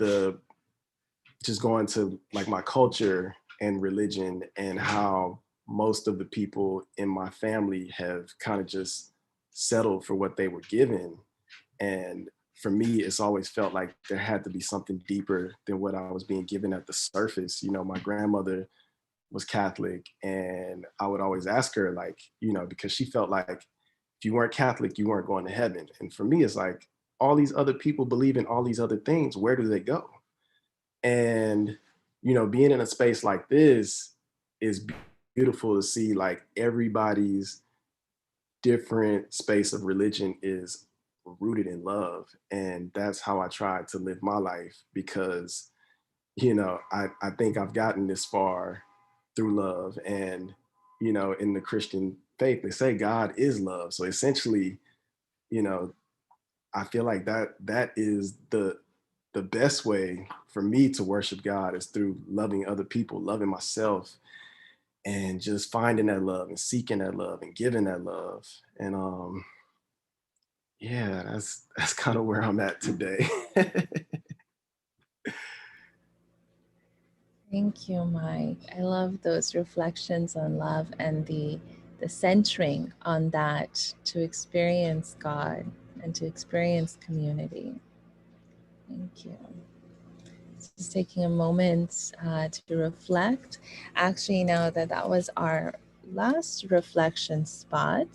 just going to like my culture and religion, and how most of the people in my family have kind of just settled for what they were given. And for me, it's always felt like there had to be something deeper than what I was being given at the surface. You know, my grandmother was Catholic, and I would always ask her, like, you know, because she felt like if you weren't Catholic, you weren't going to heaven. And for me, it's like, all these other people believe in all these other things. Where do they go? And, you know, being in a space like this is beautiful to see, like, everybody's different space of religion is rooted in love. And that's how I try to live my life, because, you know, I think I've gotten this far through love. And, you know, in the Christian faith, they say God is love. So essentially, you know, I feel like that is the best way for me to worship God, is through loving other people, loving myself, and just finding that love and seeking that love and giving that love. And yeah, that's kind of where I'm at today. Thank you, Mike. I love those reflections on love and the centering on that, to experience God and to experience community. Thank you. Just taking a moment to reflect. Actually, now that was our last reflection spot,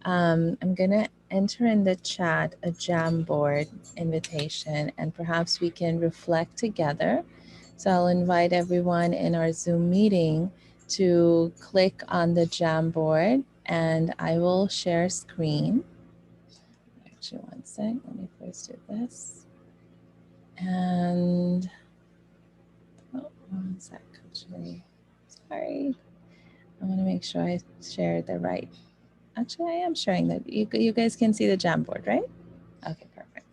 I'm gonna enter in the chat a Jamboard invitation, and perhaps we can reflect together. So I'll invite everyone in our Zoom meeting to click on the Jamboard, and I will share screen. Actually, one sec, let me first do this. And, oh, one sec, actually, sorry. I wanna make sure I share the right. Actually, I am sharing that. You guys can see the Jamboard, right? Okay, perfect.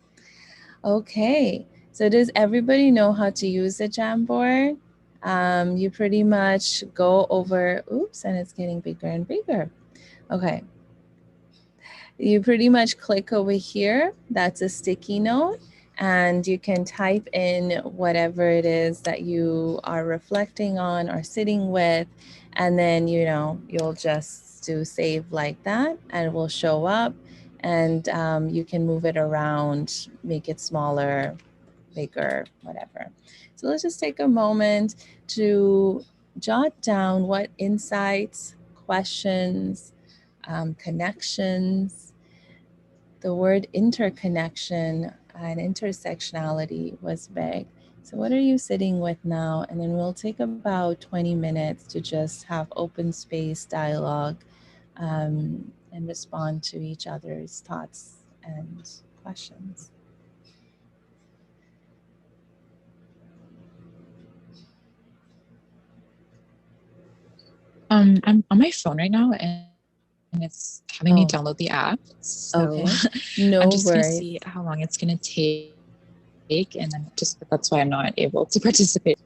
Okay, so does everybody know how to use the Jamboard? You pretty much go over, oops, and it's getting bigger and bigger. Okay. You pretty much click over here. That's a sticky note, and you can type in whatever it is that you are reflecting on or sitting with, and then, you know, you'll just do save like that, and it will show up, and you can move it around, make it smaller, bigger, whatever. So let's just take a moment to jot down what insights, questions, connections. The word interconnection and intersectionality was big. So what are you sitting with now? And then we'll take about 20 minutes to just have open space dialogue and respond to each other's thoughts and questions. I'm on my phone right now, and it's having me download the app. So okay. No I'm just worries. gonna see how long it's gonna take, and then that's why I'm not able to participate.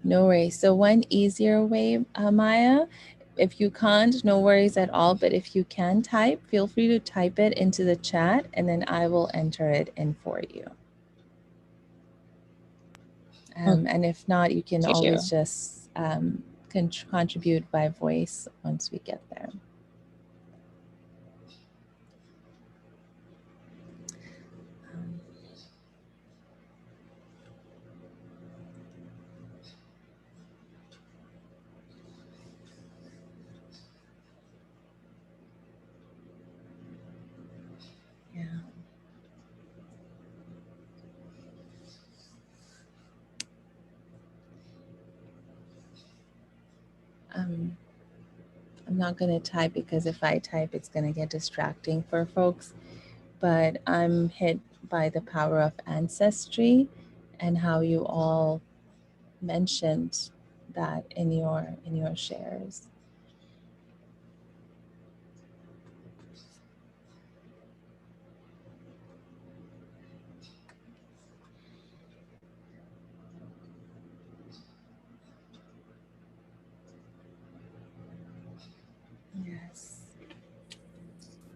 No worries. So one easier way, Maya, if you can't, no worries at all. But if you can type, feel free to type it into the chat, and then I will enter it in for you. And if not, you can always just contribute by voice once we get there. Yeah. I'm not going to type, because if I type, it's going to get distracting for folks. But I'm hit by the power of ancestry and how you all mentioned that in your shares.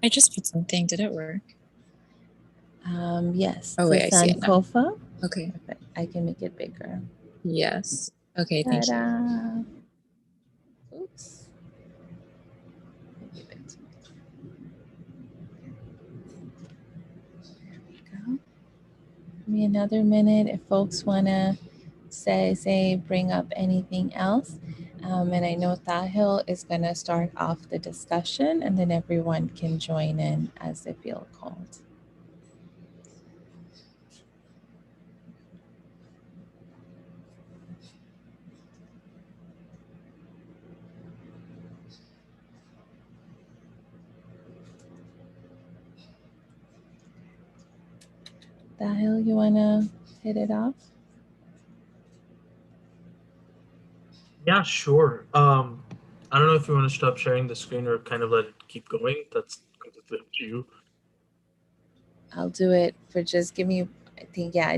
I just put something. Did it work? Yes. Oh, wait, I see it now. Sankofa. Okay. Perfect. I can make it bigger. Yes. Okay, thank you. Ta-da. Oops. Give it to me. There we go. Give me another minute if folks want to bring up anything else. And I know Tahil is going to start off the discussion, and then everyone can join in as they feel called. Tahil, you want to hit it off? Yeah, sure. I don't know if you want to stop sharing the screen or kind of let it keep going. That's completely up to you. I'll do it for just give me, I think, yeah,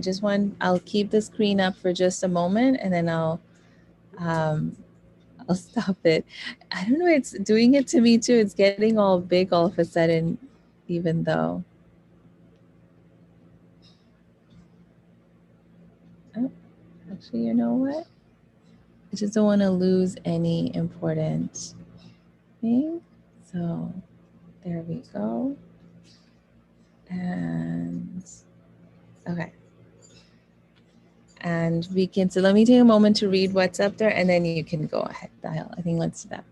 I'll keep the screen up for just a moment and then I'll stop it. I don't know, it's doing it to me too. It's getting all big all of a sudden, even though. Oh, actually, you know what? I just don't want to lose any important thing. So there we go. And okay. And we can, so let me take a moment to read what's up there and then you can go ahead. I think let's do that.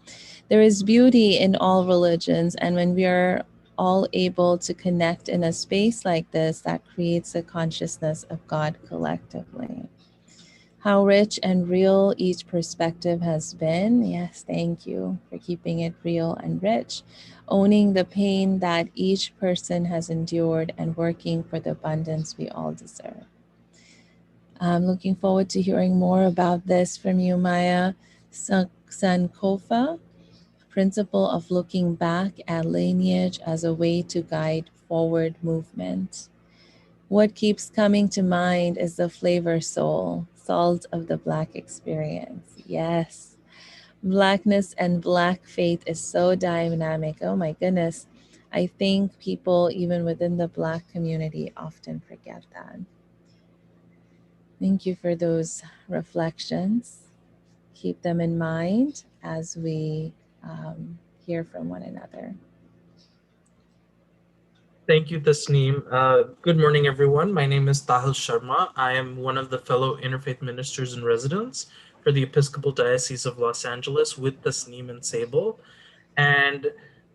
There is beauty in all religions, and when we are all able to connect in a space like this, that creates a consciousness of God collectively. How rich and real each perspective has been. Yes, thank you for keeping it real and rich. Owning the pain that each person has endured and working for the abundance we all deserve. I'm looking forward to hearing more about this from you, Maya. Sankofa, principle of looking back at lineage as a way to guide forward movement. What keeps coming to mind is the flavor soul, salt of the Black experience. Yes, Blackness and Black faith is so dynamic. Oh my goodness. I think people, even within the Black community, often forget that. Thank you for those reflections. Keep them in mind as we hear from one another. Thank you, Tasneem. Good morning, everyone. My name is Tahil Sharma. I am one of the fellow Interfaith Ministers in Residence for the Episcopal Diocese of Los Angeles with Tasneem and Sable. And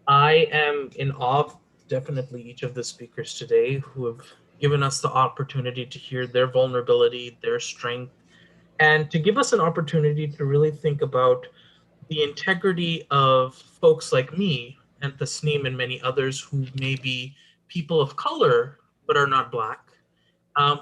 I am in awe of definitely each of the speakers today who have given us the opportunity to hear their vulnerability, their strength, and to give us an opportunity to really think about the integrity of folks like me and Tasneem and many others who may be people of color but are not Black,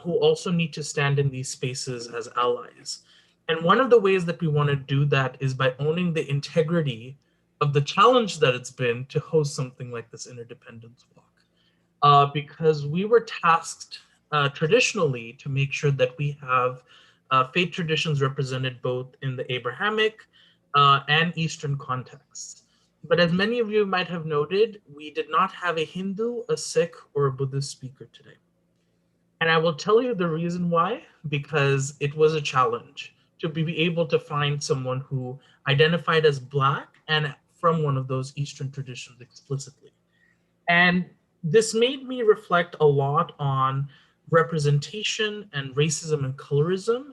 who also need to stand in these spaces as allies. And one of the ways that we want to do that is by owning the integrity of the challenge that it's been to host something like this Interdependence Walk. Because we were tasked traditionally to make sure that we have faith traditions represented both in the Abrahamic and Eastern contexts. But as many of you might have noted, we did not have a Hindu, a Sikh, or a Buddhist speaker today. And I will tell you the reason why, because it was a challenge to be able to find someone who identified as Black and from one of those Eastern traditions explicitly. And this made me reflect a lot on representation and racism and colorism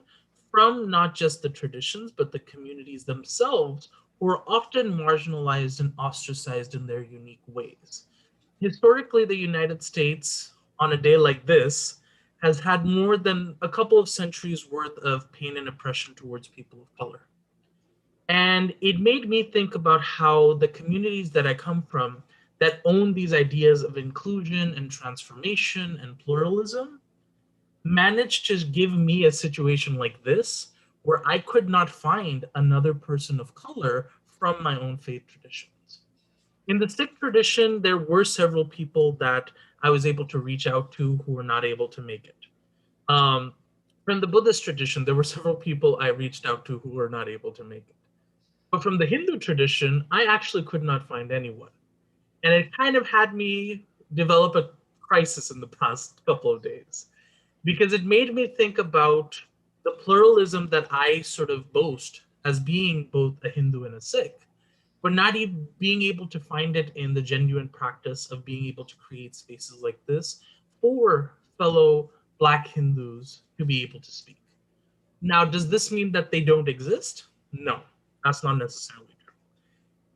from not just the traditions, but the communities themselves who are often marginalized and ostracized in their unique ways. Historically, the United States, on a day like this, has had more than a couple of centuries worth of pain and oppression towards people of color. And it made me think about how the communities that I come from that own these ideas of inclusion and transformation and pluralism managed to give me a situation like this where I could not find another person of color from my own faith traditions. In the Sikh tradition, there were several people that I was able to reach out to who were not able to make it. From the Buddhist tradition, there were several people I reached out to who were not able to make it. But from the Hindu tradition, I actually could not find anyone. And it kind of had me develop a crisis in the past couple of days, because it made me think about the pluralism that I sort of boast as being both a Hindu and a Sikh, but not even being able to find it in the genuine practice of being able to create spaces like this for fellow Black Hindus to be able to speak. Now, does this mean that they don't exist? No, that's not necessarily true.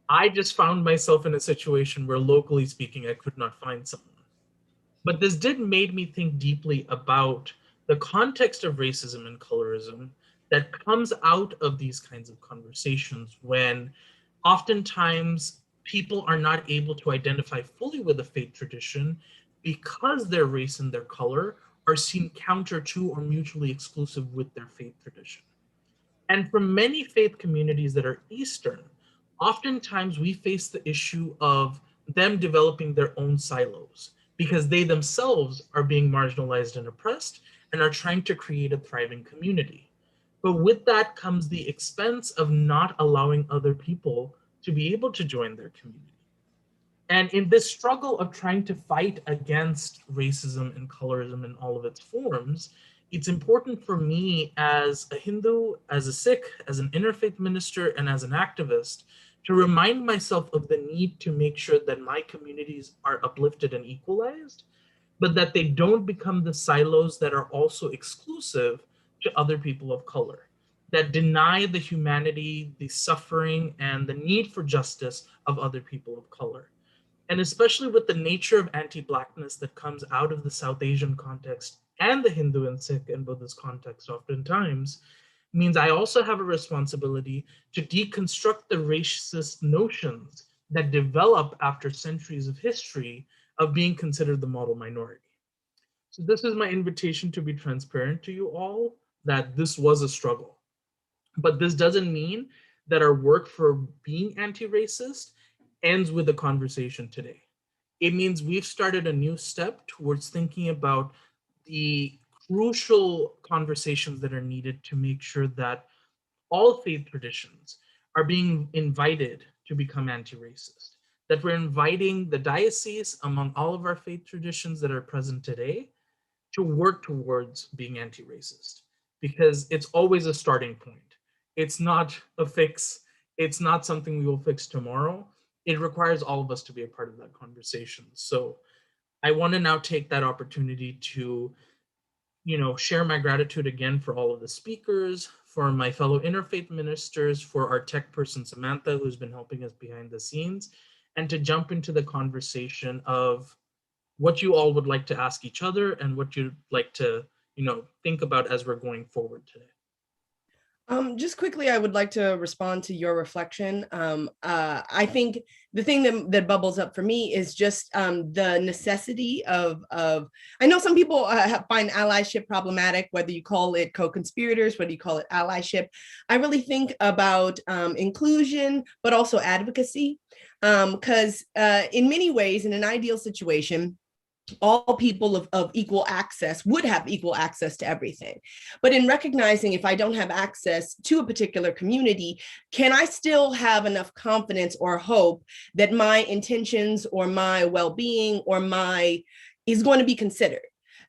I just found myself in a situation where, locally speaking, I could not find someone. But this did made me think deeply about the context of racism and colorism that comes out of these kinds of conversations, when oftentimes people are not able to identify fully with a faith tradition because their race and their color are seen counter to or mutually exclusive with their faith tradition. And for many faith communities that are Eastern, oftentimes we face the issue of them developing their own silos because they themselves are being marginalized and oppressed and are trying to create a thriving community. But with that comes the expense of not allowing other people to be able to join their community. And in this struggle of trying to fight against racism and colorism in all of its forms, it's important for me as a Hindu, as a Sikh, as an interfaith minister, and as an activist to remind myself of the need to make sure that my communities are uplifted and equalized, but that they don't become the silos that are also exclusive to other people of color, that deny the humanity, the suffering, and the need for justice of other people of color. And especially with the nature of anti-Blackness that comes out of the South Asian context and the Hindu and Sikh and Buddhist context oftentimes, means I also have a responsibility to deconstruct the racist notions that develop after centuries of history of being considered the model minority. So this is my invitation to be transparent to you all that this was a struggle. But this doesn't mean that our work for being anti-racist ends with the conversation today. It means we've started a new step towards thinking about the crucial conversations that are needed to make sure that all faith traditions are being invited to become anti-racist, that we're inviting the diocese among all of our faith traditions that are present today to work towards being anti-racist, because it's always a starting point. It's not a fix. It's not something we will fix tomorrow. It requires all of us to be a part of that conversation. So I want to now take that opportunity to, share my gratitude again for all of the speakers, for my fellow interfaith ministers, for our tech person, Samantha, who's been helping us behind the scenes, and to jump into the conversation of what you all would like to ask each other and what you'd like to, think about as we're going forward today. Just quickly, I would like to respond to your reflection. I think the thing that bubbles up for me is just the necessity of I know some people find allyship problematic, whether you call it co-conspirators, whether you call it allyship. I really think about inclusion, but also advocacy, because in many ways, in an ideal situation, all people of equal access would have equal access to everything. But in recognizing if I don't have access to a particular community, can I still have enough confidence or hope that my intentions or my well-being or is going to be considered?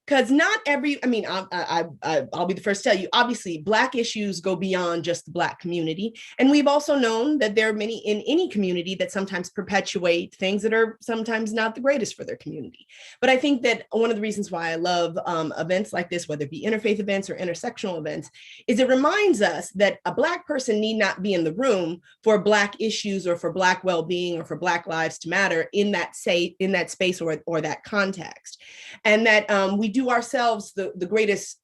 Because not every, I'll be the first to tell you, obviously, Black issues go beyond just the Black community. And we've also known that there are many in any community that sometimes perpetuate things that are sometimes not the greatest for their community. But I think that one of the reasons why I love events like this, whether it be interfaith events or intersectional events, is it reminds us that a Black person need not be in the room for Black issues or for Black well-being or for Black lives to matter in that space or that context. And that we do ourselves the greatest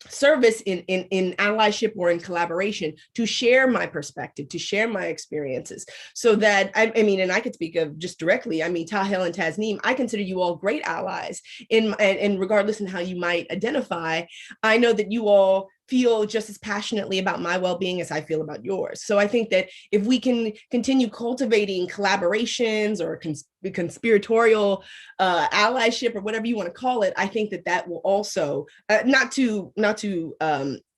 service in allyship or in collaboration to share my perspective, to share my experiences, so that and I could speak of just directly. Tahil and Tasneem, I consider you all great allies and regardless in how you might identify, I know that you all feel just as passionately about my well-being as I feel about yours. So I think that if we can continue cultivating collaborations or conspiratorial allyship or whatever you want to call it, I think that that will also not to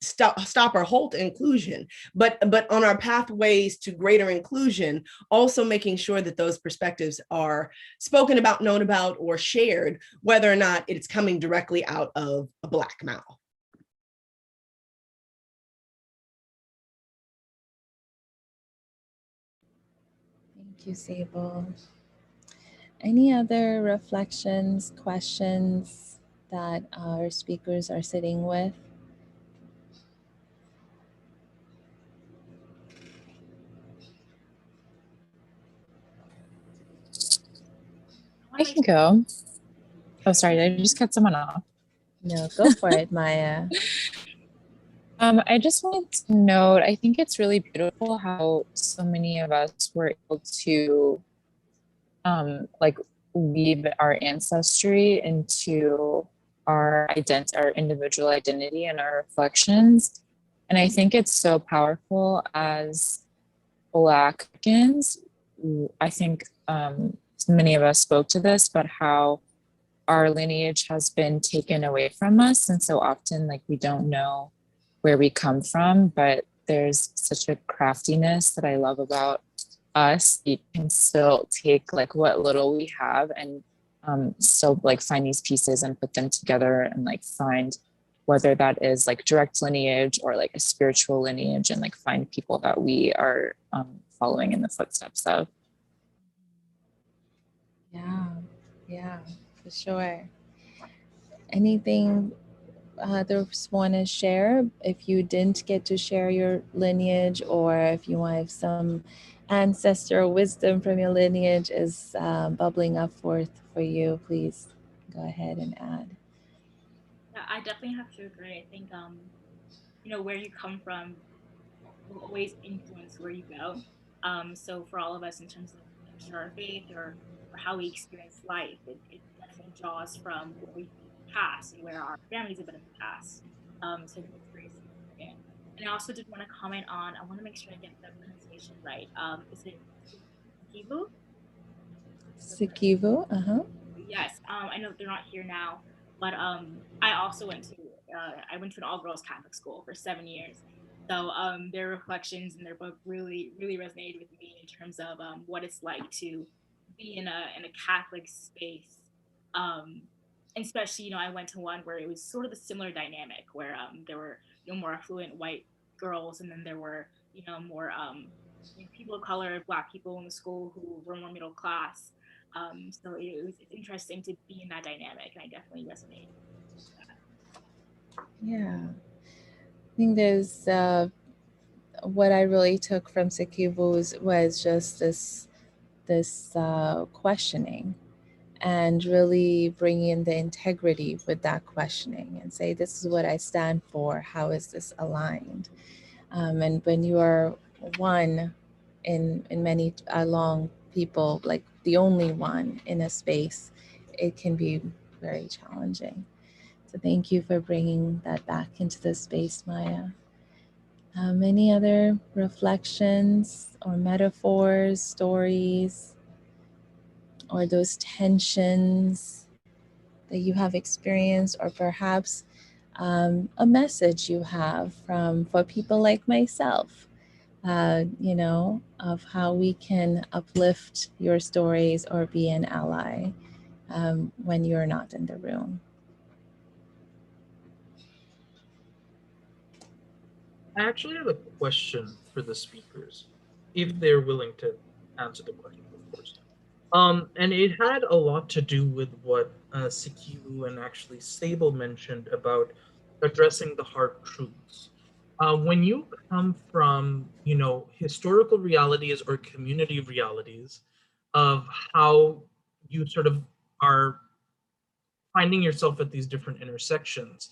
stop or halt inclusion, but on our pathways to greater inclusion, also making sure that those perspectives are spoken about, known about, or shared, whether or not it's coming directly out of a Black mouth. Thank you, Sable. Any other reflections, questions that our speakers are sitting with? I can go. Oh, sorry, did I just cut someone off? No, go for it, Maya. I just wanted to note, I think it's really beautiful how so many of us were able to like weave our ancestry into our individual identity and our reflections. And I think it's so powerful as Black Americans. I think many of us spoke to this, but how our lineage has been taken away from us. And so often, like, we don't know where we come from, but there's such a craftiness that I love about us. You can still take like what little we have and still like find these pieces and put them together and like find whether that is like direct lineage or like a spiritual lineage, and like find people that we are following in the footsteps of. Yeah, for sure. Anything others want to share? If you didn't get to share your lineage, or if you want some ancestral wisdom from your lineage is bubbling up forth for you, please go ahead and add. Yeah, I definitely have to agree. I think where you come from will always influence where you go. So for all of us, in terms of our faith or how we experience life, it definitely draws from what we've been in the past and where our families have been in the past. So I think it's very significant. And I also did want to comment on, I want to make sure I get the pronunciation right. Is it Sikivu? Sikivu, Yes, I know they're not here now, but I also went to an all-girls Catholic school for 7 years. So their reflections in their book really, really resonated with me in terms of what it's like to be in a Catholic space. And especially, I went to one where it was sort of a similar dynamic, where there were more affluent white girls, and then there were more people of color, Black people in the school who were more middle class. So it's interesting to be in that dynamic, and I definitely resonate with that. Yeah, I think there's what I really took from Sikivu was just this questioning, and really bring in the integrity with that questioning and say, this is what I stand for. How is this aligned? And when you are one in many along people, like the only one in a space, it can be very challenging. So thank you for bringing that back into the space, Maya. Any other reflections or metaphors, stories, or those tensions that you have experienced, or perhaps a message you have for people like myself, of how we can uplift your stories or be an ally when you're not in the room? I actually have a question for the speakers, if they're willing to answer the question, of course. And it had a lot to do with what Sikivu and actually Sable mentioned about addressing the hard truths. When you come from, historical realities or community realities of how you sort of are finding yourself at these different intersections,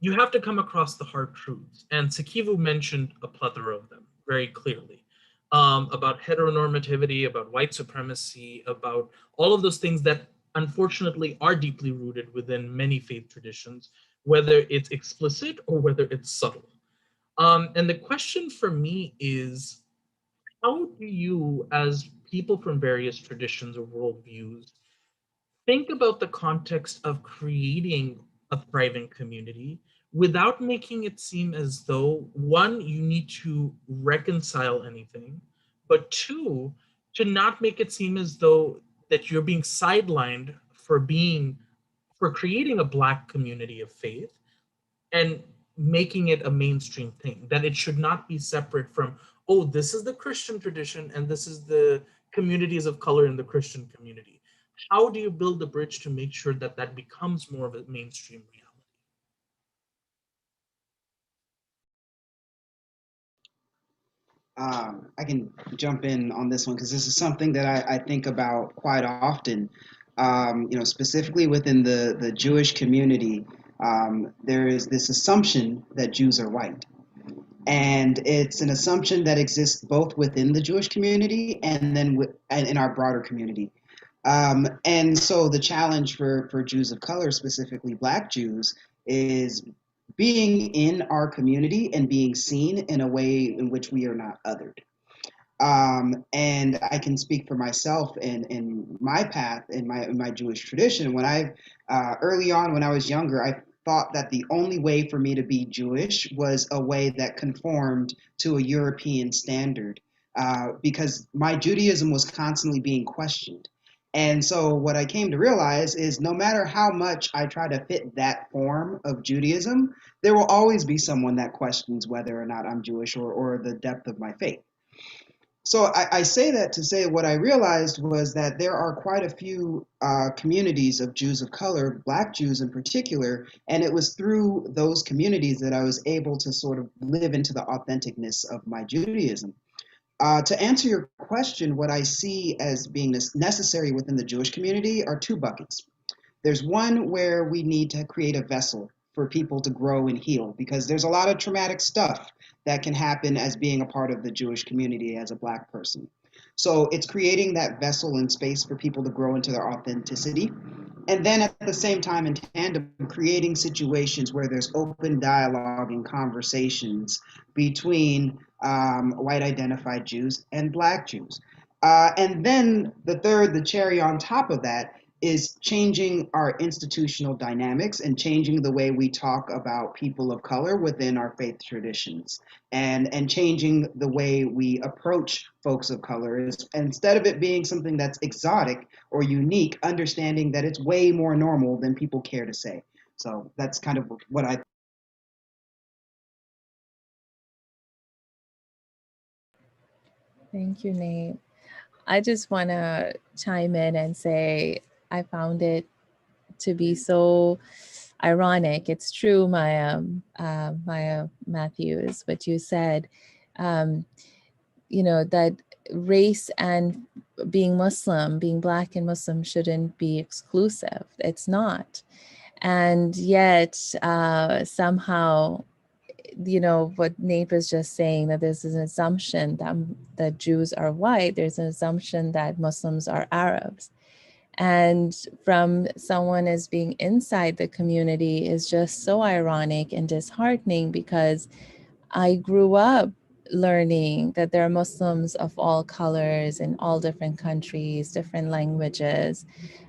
you have to come across the hard truths. And Sikivu mentioned a plethora of them very clearly. About heteronormativity, about white supremacy, about all of those things that unfortunately are deeply rooted within many faith traditions, whether it's explicit or whether it's subtle. And the question for me is, how do you, as people from various traditions or worldviews, think about the context of creating a thriving community without making it seem as though, one, you need to reconcile anything, but two, to not make it seem as though that you're being sidelined for creating a Black community of faith and making it a mainstream thing, that it should not be separate from, oh, this is the Christian tradition and this is the communities of color in the Christian community. How do you build the bridge to make sure that that becomes more of a mainstream reality? I can jump in on this one because this is something that I think about quite often. Specifically within the Jewish community, there is this assumption that Jews are white. And it's an assumption that exists both within the Jewish community and then and in our broader community. And so the challenge for Jews of color, specifically Black Jews, is being in our community and being seen in a way in which we are not othered. And I can speak for myself in my path in my Jewish tradition. When early on, when I was younger, I thought that the only way for me to be Jewish was a way that conformed to a European standard, because my Judaism was constantly being questioned. And so what I came to realize is no matter how much I try to fit that form of Judaism, there will always be someone that questions whether or not I'm Jewish or the depth of my faith. So I say that to say what I realized was that there are quite a few communities of Jews of color, Black Jews in particular, and it was through those communities that I was able to sort of live into the authenticness of my Judaism. To answer your question, what I see as being necessary within the Jewish community are two buckets. There's one where we need to create a vessel for people to grow and heal, because there's a lot of traumatic stuff that can happen as being a part of the Jewish community as a Black person. So it's creating that vessel and space for people to grow into their authenticity. And then at the same time, in tandem, creating situations where there's open dialogue and conversations between white identified Jews and Black Jews. And then the cherry on top of that, is changing our institutional dynamics and changing the way we talk about people of color within our faith traditions, and changing the way we approach folks of color, is instead of it being something that's exotic or unique, understanding that it's way more normal than people care to say. So that's kind of what I. Thank you, Nate. I just want to chime in and say I found it to be so ironic. It's true, Maya Matthews, what you said, that race and being Muslim, being Black and Muslim shouldn't be exclusive. It's not. And yet somehow, what Nate was just saying, that there's an assumption that Jews are white, there's an assumption that Muslims are Arabs. And from someone as being inside the community is just so ironic and disheartening, because I grew up learning that there are Muslims of all colors in all different countries, different languages.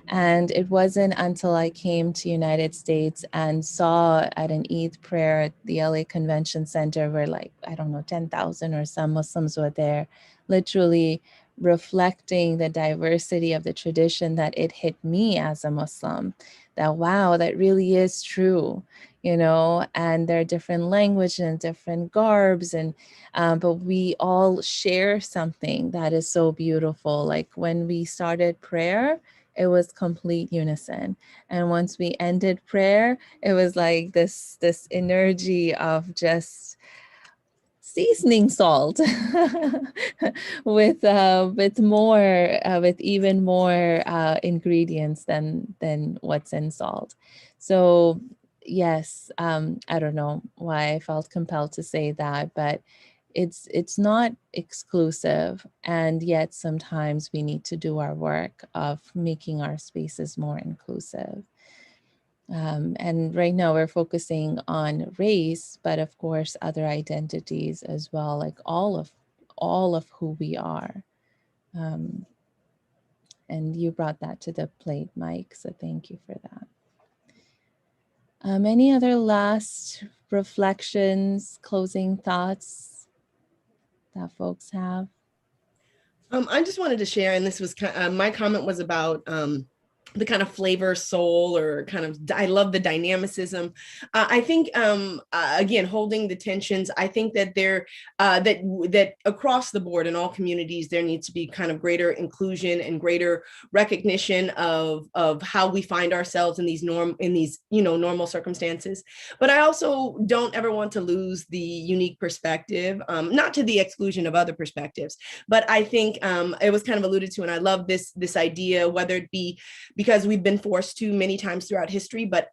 And it wasn't until I came to United States and saw at an Eid prayer at the LA Convention Center where 10,000 or some Muslims were there, literally reflecting the diversity of the tradition, that it hit me as a Muslim, that wow, that really is true. And there are different languages and different garbs, but we all share something that is so beautiful. Like when we started prayer, it was complete unison. And once we ended prayer, it was like this energy of just seasoning salt with even more ingredients than what's in salt. So yes, I don't know why I felt compelled to say that, but it's not exclusive, and yet sometimes we need to do our work of making our spaces more inclusive. And right now we're focusing on race, but of course other identities as well, like all of who we are. And you brought that to the plate, Mike, so thank you for that. Any other last reflections, closing thoughts that folks have? I just wanted to share, and this was my comment was about the kind of flavor soul, or kind of, I love the dynamicism. I think again, holding the tensions, I think that there that across the board in all communities there needs to be kind of greater inclusion and greater recognition of how we find ourselves in these normal circumstances. But I also don't ever want to lose the unique perspective, not to the exclusion of other perspectives, but I think it was kind of alluded to, and I love this idea, whether it be because we've been forced to many times throughout history, but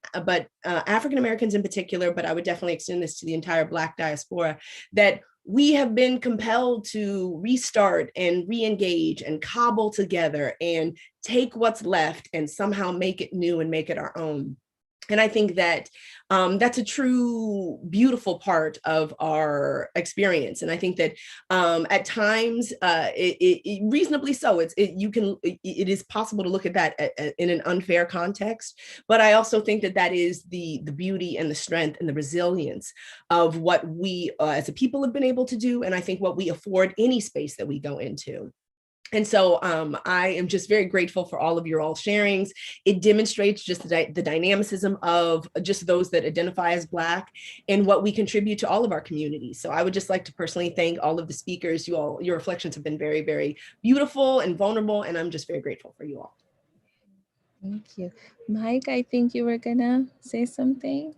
African Americans in particular, but I would definitely extend this to the entire Black diaspora, that we have been compelled to restart and re-engage and cobble together and take what's left and somehow make it new and make it our own. And I think that that's a true, beautiful part of our experience. And I think that at times, it reasonably so, it is possible to look at that in an unfair context. But I also think that that is the beauty and the strength and the resilience of what we as a people have been able to do. And I think what we afford any space that we go into. And so I am just very grateful for all of your all sharings. It demonstrates just the dynamicism of just those that identify as Black and what we contribute to all of our communities. So I would just like to personally thank all of the speakers. Your reflections have been very, very beautiful and vulnerable, and I'm just very grateful for you all. Thank you. Mike, I think you were gonna say something.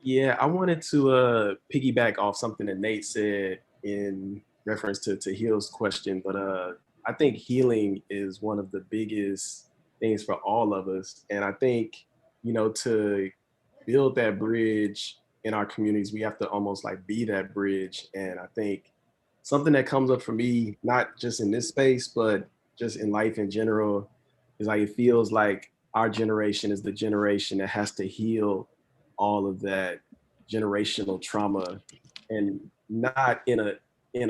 Yeah, I wanted to piggyback off something that Nate said in reference to Tahil's question, but I think healing is one of the biggest things for all of us. And I think, to build that bridge in our communities, we have to almost like be that bridge. And I think something that comes up for me, not just in this space, but just in life in general, is like, it feels like our generation is the generation that has to heal all of that generational trauma, and not in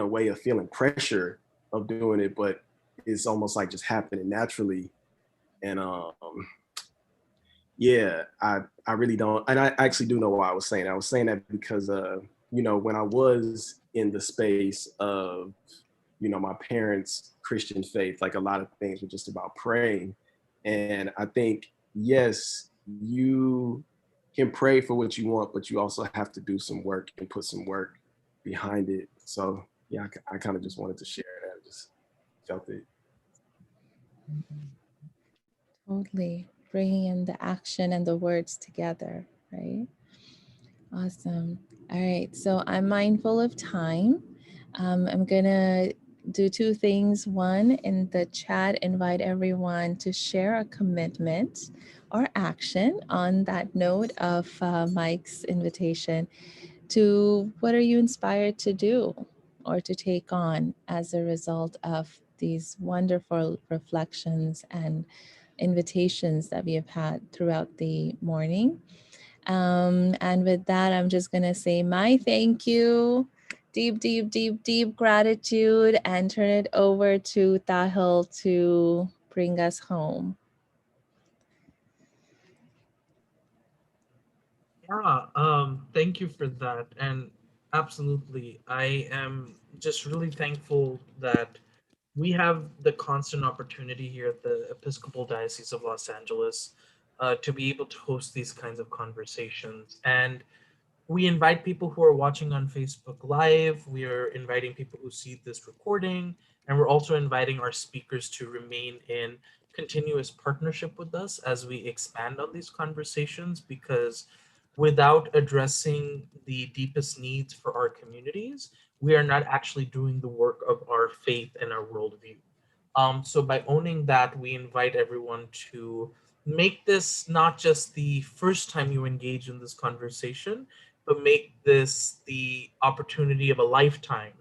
a way of feeling pressure of doing it, but it's almost like just happening naturally. And yeah, I really don't, and I actually do know why I was saying that. I was saying that because when I was in the space of my parents' Christian faith, like a lot of things were just about praying. And I think, yes, you can pray for what you want, but you also have to do some work and put some work behind it. So yeah, I kind of just wanted to share that. I just felt it. Totally. Bringing in the action and the words together, right? Awesome. All right. So I'm mindful of time. I'm going to do two things. One, in the chat, invite everyone to share a commitment or action on that note of Mike's invitation to what are you inspired to do or to take on as a result of these wonderful reflections and invitations that we have had throughout the morning. And with that, I'm just going to say my thank you, deep, deep, deep, deep gratitude, and turn it over to Tahil to bring us home. Yeah, thank you for that. And absolutely, I am just really thankful that we have the constant opportunity here at the Episcopal Diocese of Los Angeles to be able to host these kinds of conversations. And we invite people who are watching on Facebook Live. We are inviting people who see this recording, and we're also inviting our speakers to remain in continuous partnership with us as we expand on these conversations, because without addressing the deepest needs for our communities, we are not actually doing the work of our faith and our worldview. So by owning that, we invite everyone to make this not just the first time you engage in this conversation, but make this the opportunity of a lifetime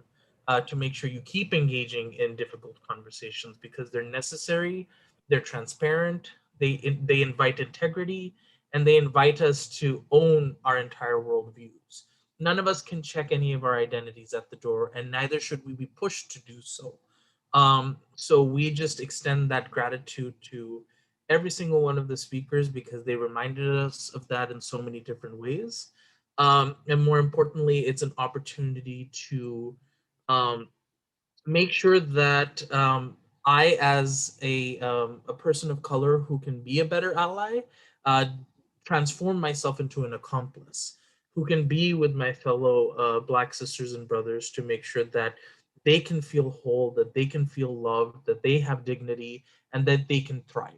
to make sure you keep engaging in difficult conversations, because they're necessary, they're transparent, they invite integrity, and they invite us to own our entire worldviews. None of us can check any of our identities at the door, and neither should we be pushed to do so. So we just extend that gratitude to every single one of the speakers because they reminded us of that in so many different ways. And more importantly, it's an opportunity to make sure that I, as a person of color who can be a better ally, uh, transform myself into an accomplice who can be with my fellow Black sisters and brothers to make sure that they can feel whole, that they can feel loved, that they have dignity, and that they can thrive.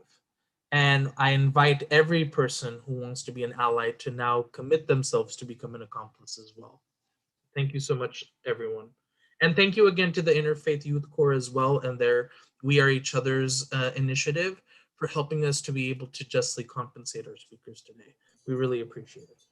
And I invite every person who wants to be an ally to now commit themselves to become an accomplice as well. Thank you so much, everyone. And thank you again to the Interfaith Youth Corps as well and their We Are Each Other's initiative for helping us to be able to justly compensate our speakers today. We really appreciate it.